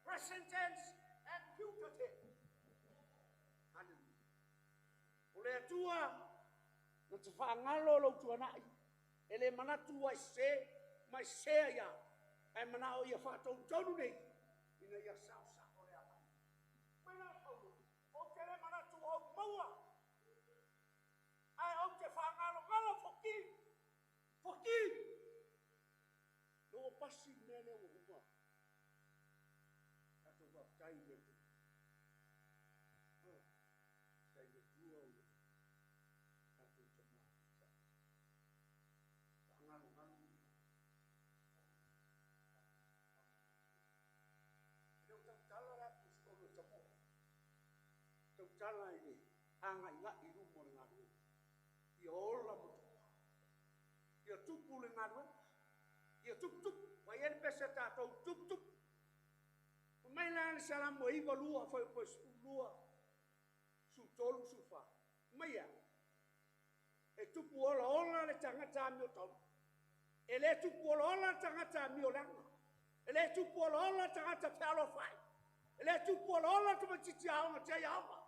present tense, and future tense. O le atua, na te whaangalo lo tuanai, e le manatu ai se, mai sea ia, ai manao ia whātou tonu nei, ina ia sao sa o le atai. Mena tonu, o te le manatu o maua, ai o te whaangalo ngalo whoki, whoki, no o pasi mele o uma, kato wa tai letu. Tala ini anga inga iru mo ngā rua. Ia ola mo tuku. Ia tupu le ngā rua. Ia tup. Wa ien pese tātou tup. Mai nāni sala mo iwa lua foi lua. Su tolu su wha. Mai ia. E tupu ola le tangata mi o tolu. E le tupu ola tangata mi o langa. E le tupu ola tangata pealo fai. E le tupu ola tuma titi aonga te aonga.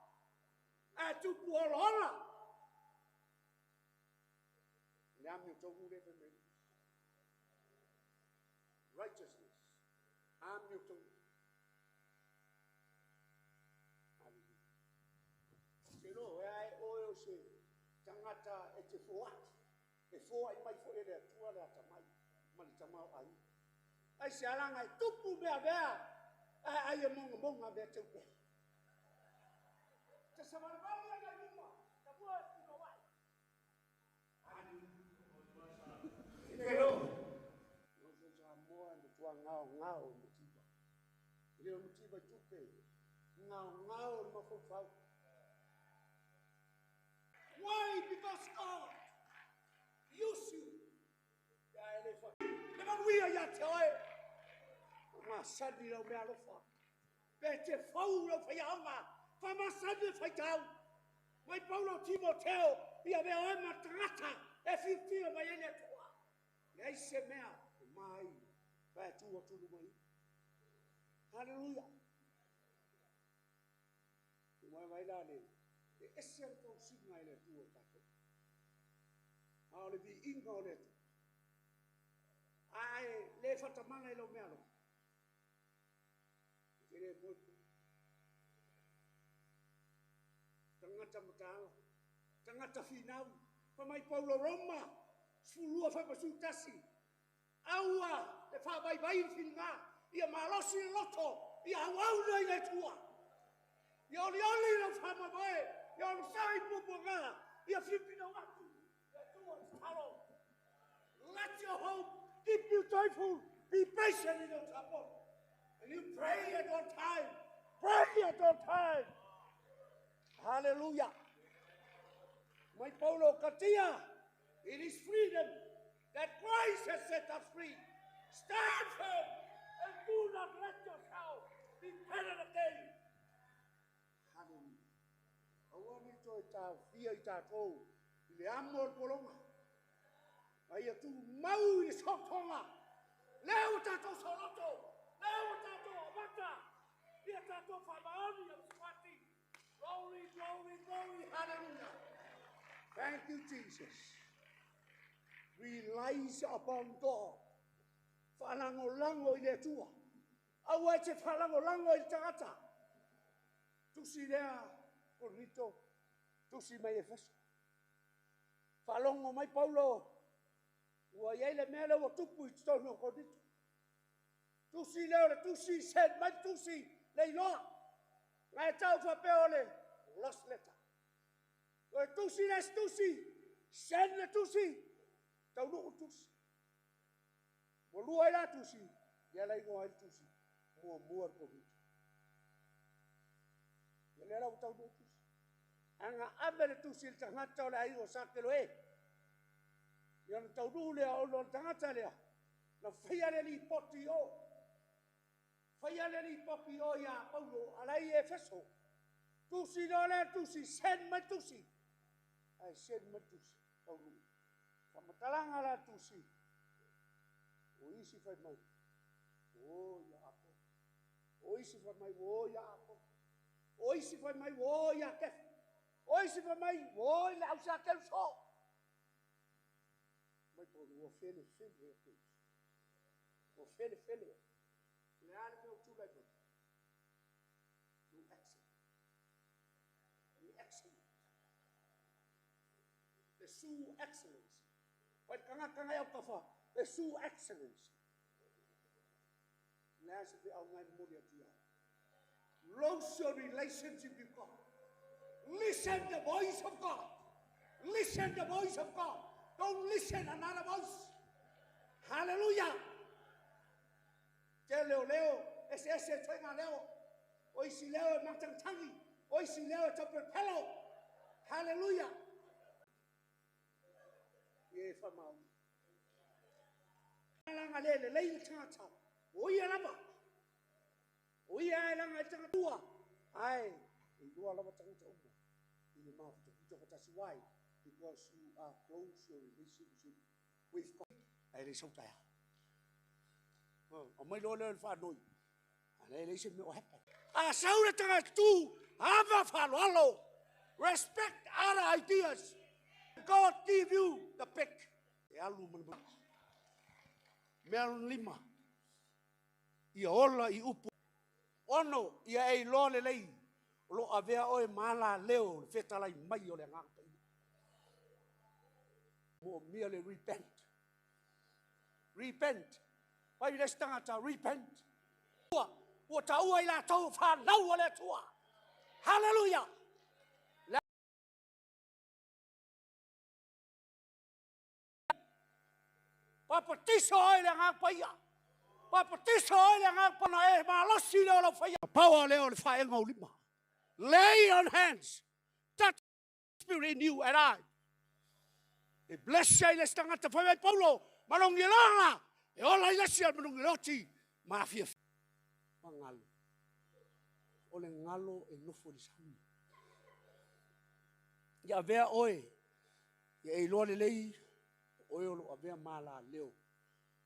A tupu ola. Nami o tohu le me. Righteousness. Ami o tohu. Se no, e ai oe o se tangata e te foati. E foa I mai fo e le atua le atamai. Mani tamau ai. Ai se alanga e tupu mea bea. Ai e monga bea te upe. Te samarabali ai ai uma. Te bua e tino wai. Pero. No se sa moa me tua ngao mutiba. Leo mutiba tupe. Ngao ma fofau. Why? Because God use you. Ya ele fa. Le manuia ya te oe. Ma sadi lo me alofa. Pe te fau lo fa yama. Fa ma sadi fa tau. Mai Paulo Timoteo, ia me oe matrata. E fifio mai ele tua. E ai se mea. Mai. Vai tu o tu mai. Hallelujah. Mai vai lá nele. Esse é o consigna ele tua tato. Aole vi inga ole. ai le fatamana i lo mea lo. Kere mo. Tangata matala. Tangata finau. Pamai Paulo Roma. Fulua whapasutasi. Aua le whabai whina. Ia malosi loto. Ia hauauna i le tua. Ia oli na whamabae. Ia oli sai pupunga. Ia whipina watu. Ia tua talo. Let your hope keep you joyful. Be patient in your trouble. And you pray at all time. Pray at all time. Hallelujah. My Paulo Katia, it is freedom that Christ has set us free. Stand firm and do not let yourself be carried away. Hallelujah. I want you to fear that all. The amor polonga. Ai tu mau i sotonga. Leo tato soloto. Leo tato abata. Ia tato famaoni of Swati. Glory, glory, glory. Hallelujah. Thank you, Jesus. Relies upon God. Falangolango i le tua. Awa te falangolango i tagata. Tusi lea Cornito. Tusi mai Efeso. Falongo mai Paulo. Ua iai le mea leo tupu i tonu Cornito. Tusi leo le tusi sen mai tusi le iloa. Ngai tau whapeo le lost letter. Ua tusi les tusi. Sen le tusi. Tau nuku tusi. Ua lua ila tusi. Ia la ingoa il tusi. Mua Cornito. Ia le lau tau nuku tusi. Anga abele tusi il tangata o le aigo sakelo e. Ia na tau nuku lea o lo tangata lea. Na whaia le li poti o. Whaia le li popi o ia Paulo alai Efeso. Tusi no le tusi, sen mai tusi. Ai sen mai tusi. Tau nuku. Kamatalanga la tusi. O isi fai mai. O ia apo. O isi fai mai, o ia apo. O isi fai mai, o ia kef. O isi fai mai, o ia ausa kel so. Mai Paulo, o fele. O fele. Le ale meu tu lai mai. You excellent. The Sue excellence. Pai kanga au kafa. The Sue excellence. Nasa pe au ngai mo dia tia. Close your relationship with God. Listen the voice of God. Listen the voice of God. Don't listen another voice. Hallelujah. Te leo. Ese twenga leo. Oisi leo matang tangi. Oisi leo tapelo. Hallelujah. Ye famau. Langa lele lei tata. Oia lama. Oia langa tanga tua. Ai, dua lama tanga tua. In the mouth to that's why, because you are close your relationship with God. Ai le sauta. O mai lo le fa noi. Ai le se me o happen. A saura tanga tu ava fa lo. Respect other ideas. God give you the pick. E alu man. Mel lima. Ia ola I upu. Ono ia ei lo le lei. Lo avea oe mala leo fetala I mai o le ngaka. Mo merely repent. Repent. Pai le stangata repent. O tau ai la tau fa lau o le tua. Hallelujah. Papatiso ai le ngaka ia. Papatiso ai le ngaka na e malosi le o fai. Power leo le fai ngau lima. Lay on hands. Touch spirit in you and I. E bless you le stangata fai Paulo. Malong ilanga. E ola I lesi al malong iloti. Mafia. Mangalo. Ole ngalo e nofo di sami. Ya vea oe. Ya e lo le lei. Oe o lo avea mala leo.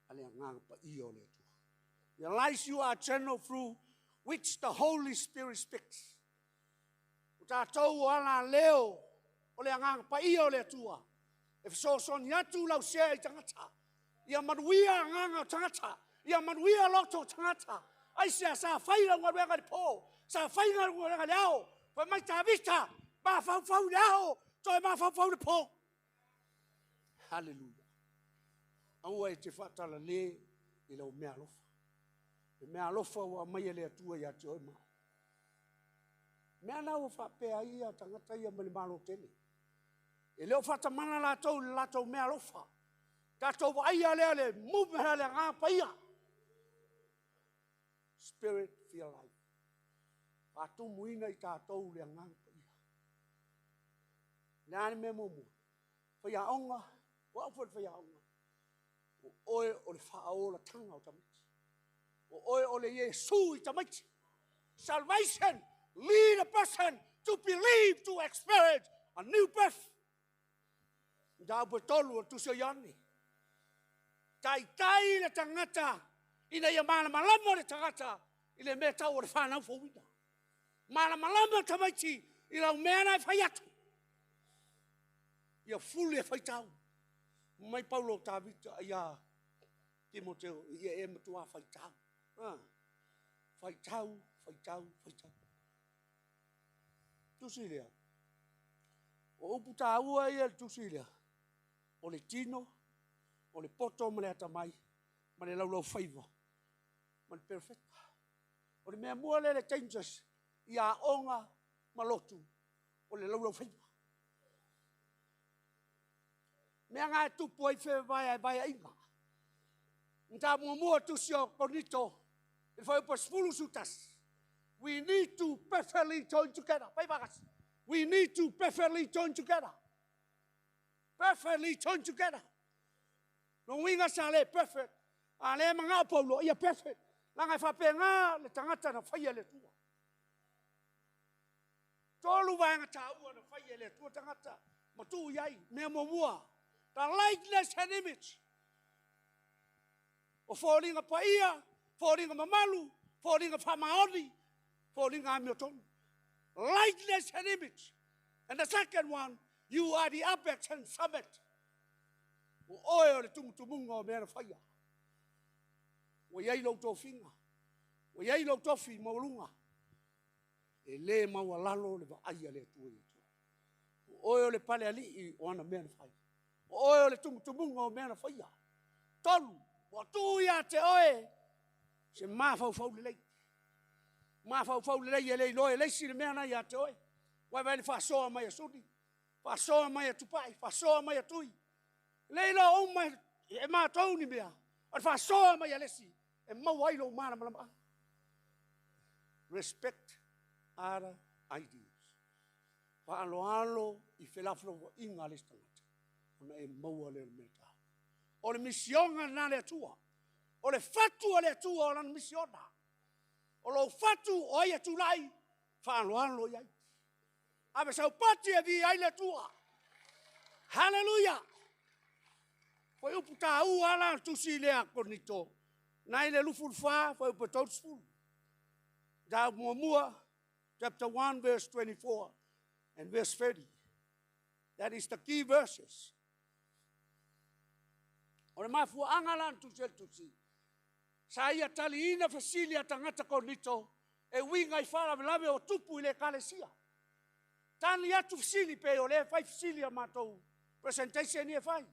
Ale ngang pa I o le tu. Realize you are a channel through which the Holy Spirit speaks. Tātou ala leo o le ngang pa I o le tua. E so son ya tu lau se I tangata. ia manuia nganga tangata, ia manuia loto tangata. Ai sa faila ngwa wenga po, sa faila ngwa wenga leo, pa mai ta vista, ma fau leo, toi ma fau le po. Hallelujah. Aua te fatala le i lau mea alofa. E mea alofa wa mai le atua ia te oi maa. Mea nau whapea ia tangata ia mani malo tele. E leo whatamana latou mea alofa. Tātou wa aia lea le mumera le ngā paia. Spirit feel life. Whātou muina i tātou le ngā paia. Nāne me momu. Whaia onga, wāwhut whaia onga. O oe o le whaola tanga o tamiti. O oe o le Yesu i tamiti. Salvation lead a person to believe, to experience a new birth. Dau betolu o tusio yani. Tai le tangata, ina ia malama le tangata, ina mea tau o le whanau fowina. Malama tamaiti, ina o mea nai whaiatu. Ia fulu e whaitau. Mai Paulo tāwita, ia Timoteo, ia e matua whaitau. Whaitau. Tusi lea. O upu tā ua ia tusi lea. O le tino, o le poto ma le atamai, ma le laulau whaiva, ma le perfecta. O le mea mua le changes, ia onga ma lotu, o le laulau whaiva. Mea ngā tupu ai whewai ai inga. Nta mua tusi o konito, il faut pas fulu sutas. We need to perfectly join together. We need to perfectly join together. Perfectly join together. No winga sale perfect. Ale manga Paulo ia perfect. Langa fa penga le tangata na faia le tua. Tolu vanga taua na faia le tua tangata. Matu yai me momua. The likeness and image. O falling a paia, falling a mamalu, falling a famaoni, falling a mioton. Likeness and image. And the second one, you are the apex and summit. O oe le tumutumunga o mea na whaia. O iei lau tō whinga. O iei lau tofi maulunga. E le maua lalo le wa aia le tua i tua. O oe le pale ali i o ana mea na whaia. O oe le tumutumunga o mea na whaia. Tolu, o tu ia te oe, se mawhau le lei. Mawhau le lei e lei loe leisi le mea na ia te oe. Wai vai le whasoa mai a suni. Whasoa mai a tupai, whasoa mai a tui. Leila o mai e mātou ni mea. Ar whasoa mai a lesi. E mau ailo mana malama. Respect ara ideas. Whaalo i whelaflo wa inga listangata. Ona e maua le meta. O le misionga na le atua. O le fatu o le atua o lana misiona. O lo fatu o ai atulai. Whaalo iai. Abe sau pati e vi ai le atua. Hallelujah. Foi upu tā ua ala tusi lea konito. Nai le lufu fa, foi upu tautsful. Da mua, chapter 1, verse 24 and verse 30. That is the key verses. O le mafua angala tusi. Sa ia tali ina fasilia tangata konito. E winga I fala velave o tupu I le kalesia. Tani atu fasili pe o le fai fasilia matou. Presentation ia fai.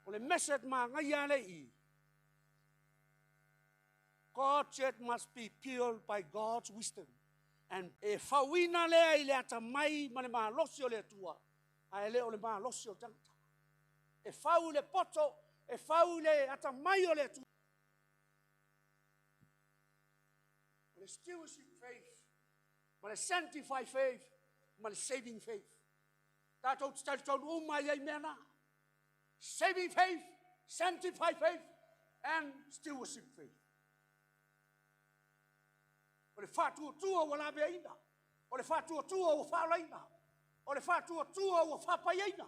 O le message ma ngai ale I. God's church must be pure by God's wisdom. And e fawina lea I le atamai ma le maa losi o le atua. A ele o le maa losi o tangata. E fau le poto, e fau le atamai o le atua. Ma le stewardship faith, ma le sanctified faith, ma le saving faith. Tātou tātou umai ai mea nā. Saving faith, sanctified faith, and stewardship faith. O le whātua tua o la beina. O le whātua tua o whālaina. O le whātua tua o whāpaiaina.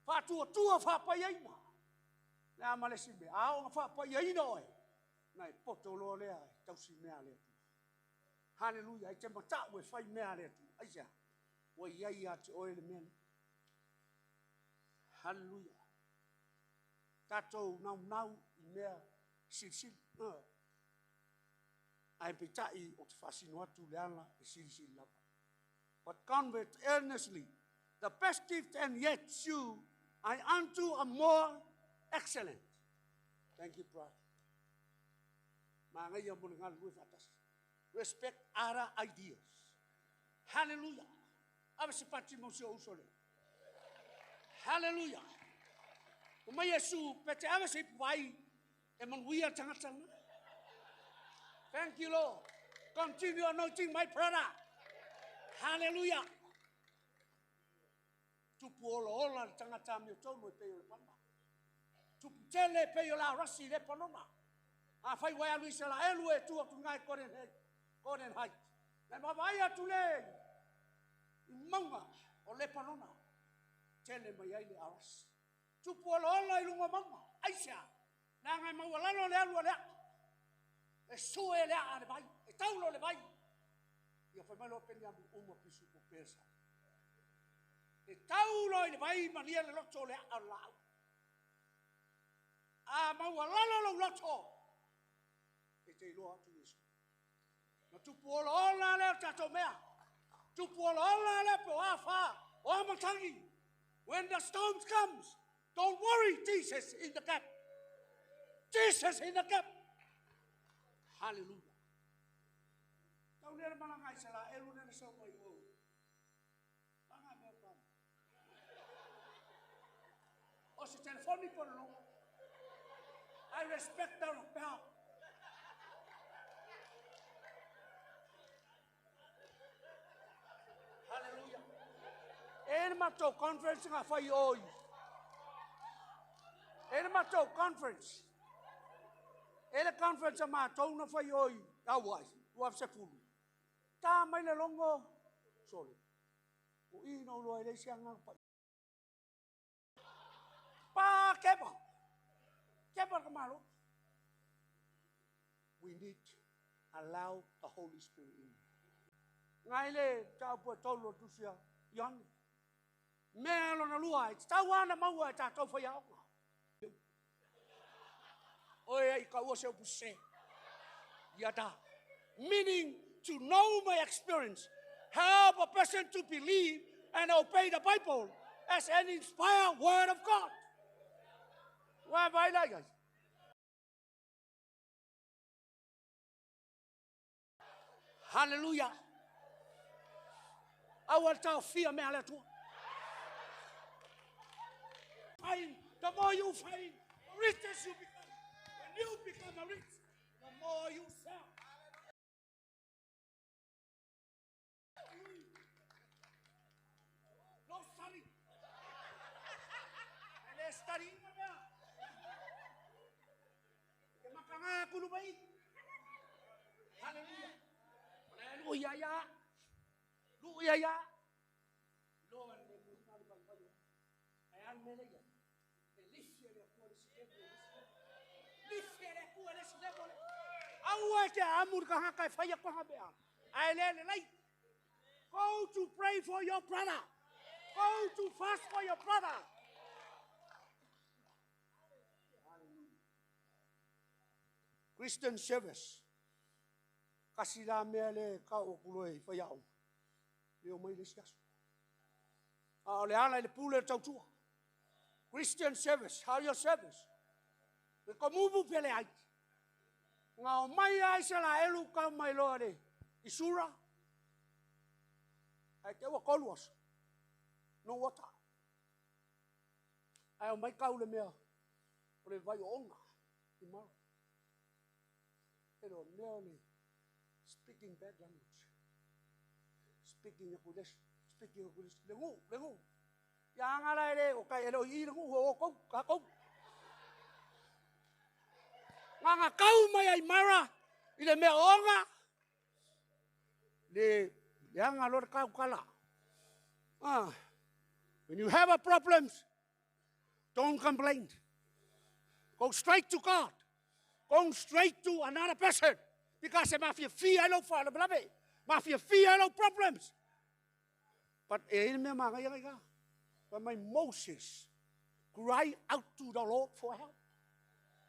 Whātua tua whāpaiaina. Nā malesi me, ao ngā whāpaiaina oe. Nai poto loa lea, tausi mea lea tu. Hallelujah, I te matau e whai mea lea tu. Aisea, o iai a te oe le mea. Hallelujah. Tātou nau I mea sirisiri. Ai petai o te whasino atu leana e sirisiri lava. But convert earnestly the best gift, and yet you are unto a more excellent. Thank you, brother. Mga ngayon mo nga luwi fatas. Respect other ideas. Hallelujah. Aba si pati mo siya usole. Hallelujah. Umay Yesu, pete aba si pai, emang wia tanga-tanga. Thank you, Lord. Continue anointing my brother. Hallelujah. Tupu ola tanga-tanga mi o tonu e peo le pamba. Tupu tele peo la rasi le panoma. A fai wai alu isa la elu e tua tu ngai koren hai. Na mawai atu le. I maunga o le panona. Tele mai ai le aras. Tupu ola I lunga maunga. Aisha. Na ngai mawalalo le alu lea. E sue lea le vai. E taulo le vai. Ia fai malo peni amu uma pisu po pesa. E taulo le vai mania le loto le au lau. A mawalalo lo loto. E te iloa atu Yesu. Na tupu ola le tato mea. Tupu ola le po afa. O amatangi. When the storms comes, don't worry, Jesus in the gap. Jesus in the gap. Hallelujah. Tau nere malangai sala, elu nere sau mai o. Langa mea pam. O se telefoni por no. I respect the power. Hallelujah. Ene matou conference nga fai oi. Ene matou conference. Ele conference a matou na fai oi. Awai, uaf se fulu. Ta mai le longo. Sorry. O ino lo ele sianga pai. Pa kepa. Kepa kamalo. We need to allow the Holy Spirit in. Ngai le tau po tolo tusia yon. Mea lo na lua, tau ana maua ta tau fai au. Oe I ka ua se opuse. Yada. Meaning to know my experience, help a person to believe and obey the Bible as an inspired word of God. Why vai lai guys? Hallelujah. I will tell fear me ala tua. The more you find, the richer you become. When you become a rich, the more you sell. No study. And they study. Makanga kulo bai. Hallelujah. Hallelujah ya. Hallelujah ya. Lo an le mo na ba ba. Ai an me le ya. Go to pray for your brother. Go to fast for your brother. Christian service. Kasila mele ka okuloi fayao. Leo mai lesias. Le ala le pule tautua. Christian service, how your service? We komubu pele ai. Nga mai ai sala elu ka mai loare. Isura. Ai te wa koluas. No water. Ai mai ka ule mea. Ore vai onga. Imara. Pero nearly speaking bad language. Speaking English. Speaking English. Lengu. Yang ala ele o kai ele o I lengu o ko ka ko. Nga kau mai ai mara ile me onga le yang alor kau kala. When you have a problem, don't complain. Go straight to God. Go straight to another person. Because mafia fear no for the blabbe. Mafia fear no problems. But me ma ga. But my Moses cry out to the Lord for help.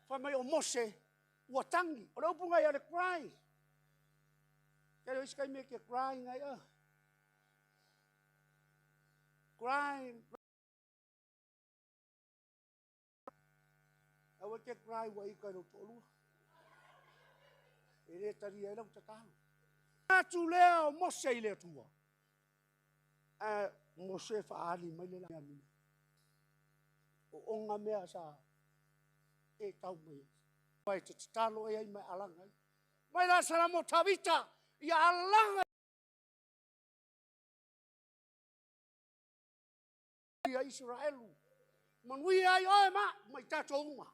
Fa mai o Mose ua tangi. O rau punga ia le cry. Kaya iskai me ke cry ngai a. Cry. Awa ke cry wa ika no tolu. Ere tari ai lau tatang. Atu leo Mose i le tua. Mose faali mai le la mina. O onga mea sa e tau mai. Mai te talo e ai mai alanga. Mai la sara mo tavita ia alanga. Ia Israelu. Manui ai oi ma mai tato uma.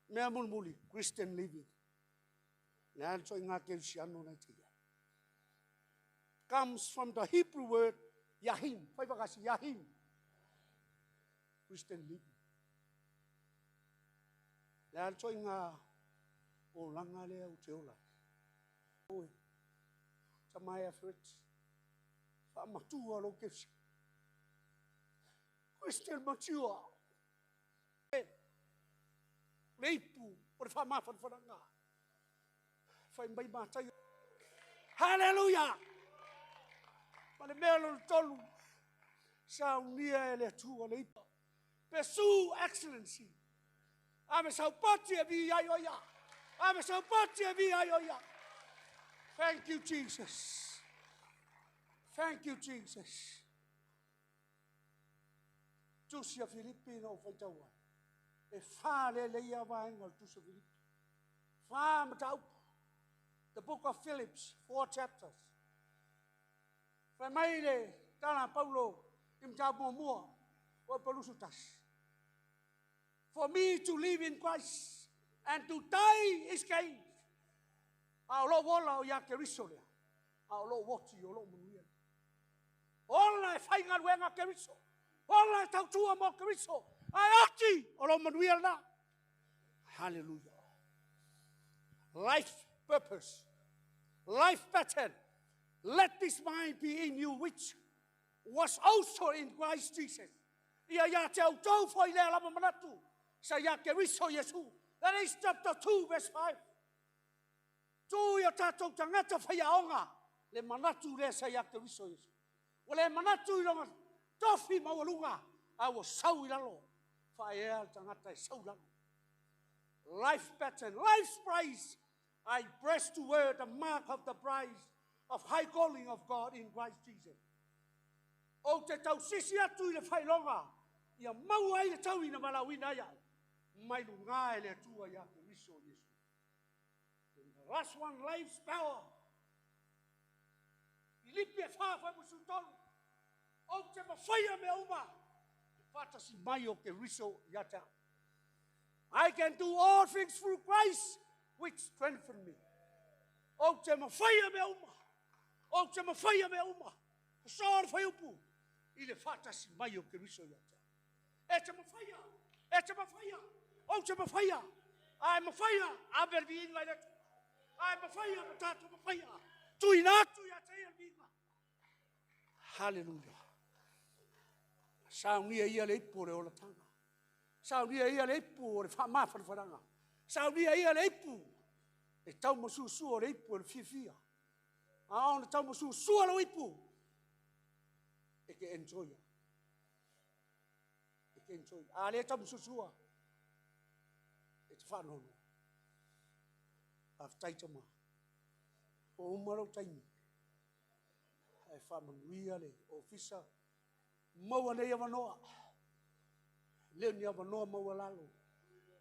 Mea mulmuli, Christian living. Nea so inga kelsiano na tia. Comes from the Hebrew word Yahim. Pai pakasi Yahim. Christian living. Nea so inga o langa lea o te ola. Oi. Samaya Fritz. Fa matua lo kelsi. Christian matua. Leipu, por fa ma fa nga. Fa mai mata. Hallelujah. Mane melo tolu. Sa unia ele tu leipa. Pursue excellency. Ame sa pati vi ayoya. Ame sa pati vi ayoya. Thank you Jesus. Thank you Jesus. Tusia Filipino fa tawa. E fa le ia vai ngol tu so Filipi. Fa matau. The book of Philippians, 4 chapters. Fa mai le tana Paulo im ta mo mo o pelusutas. For me to live in Christ and to die is gain. Ao lo wola o ya ke risolia. Ao lo woti o lo munia. Ola fai ngal wenga ke riso. Ola tau tua mo ke riso. Ayati olo manuel na. Hallelujah. Life purpose, life pattern. Let this mind be in you, which was also in Christ Jesus. Ia ia te au tau foi le lama manatu. Sa ia ke riso Yesu. That is chapter 2 verse 5. Tu ia tatou tangata whaia onga. Le manatu le sa ia ke riso Yesu. O le manatu i longa tofi mawalunga. Awa sau i lalo. Whaea tangata e sau lalo. Life pattern, life's prize. I press toward the mark of the prize of high calling of God in Christ Jesus. O te tau sisi atu i le whailonga. Ia mau ai le tau i na malawina ia. Mai lunga e le atua ia ke riso Yesu. And the last one, life's power. Filipi e whawha musutonu. O te mawhaia me uma. Fatasi mai o ke riso iata. I can do all things through Christ, which strengthen me. O te mawhaia me uma. O te mawhaia me uma. Sāra whaiupu. I le fatasi mai o ke riso iata. E te mawhaia. E te mawhaia. O te mawhaia. Ai mawhaia. A verbi inga le tu. Ai mawhaia matatu mawhaia. Tui nātu iata ia vinga. Hallelujah. Saunia ia le ipu o le tanga. Saunia ia le ipu o le whamawharanga. Saunia ia le ipu. E tau masusu o le ipu o le whiwhia. A ona tau masusu o le ipu. E ke enjoy. E ke enjoy. A le tau masusu o. E te whanono. A whtaitama. O umarau taimi. E whamanuia le ofisa. Maua nei awanoa. Leo ni awanoa maua lalo.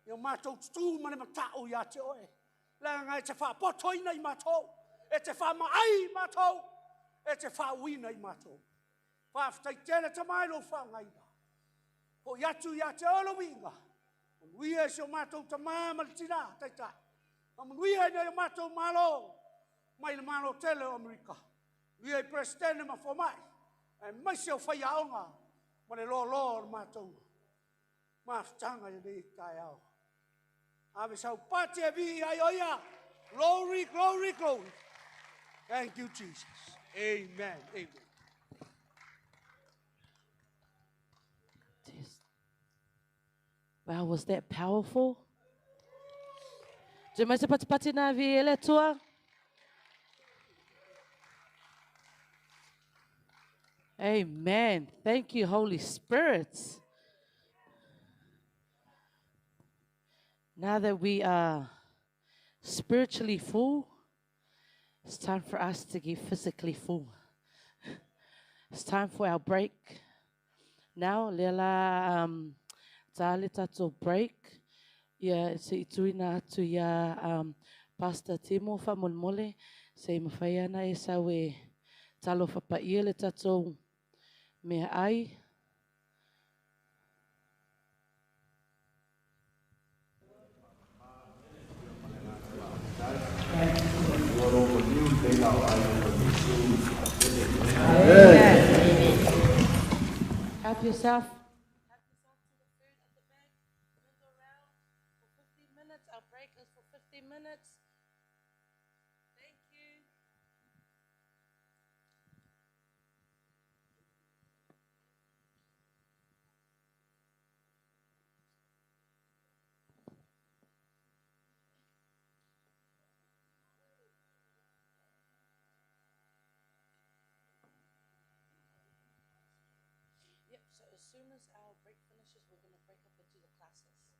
Ia mātou tutu mane matao ia te oe. Lea ngai te wha potoina i mātou. E te wha maai i mātou. E te wha uina i mātou. Wha aftai tēne tamai lo wha ngaina. Ho iatu ia te olo winga. Manuia e seo mātou tamā malitina taita. Manuia e nei mātou malo. Mai le malo tele o Amerika. Ia e prestene ma fomai. E mai seo whaia onga. Ma le lo lo mātou. Ma ftanga i nei kai au. Ave sau pate vi ai oia. Glory, glory, glory. Thank you, Jesus. Amen. Amen. Test. Wow, was that powerful? Te mai se patipati na vi ele tua? Amen. Thank you, Holy Spirit. Now that we are spiritually full, it's time for us to get physically full. It's time for our break. Now, lela tale tato break. Ya se ituina atu ya Pastor Timo Famolmole se mawhaiana e sawe talo whapaia le tato mea ai. Help yourself. Help yourself to the food at the back. Mingle around for 15 minutes. Our break is for 15 minutes. Thank you. Yep, so as soon as our break finishes, we're going to break up into the classes.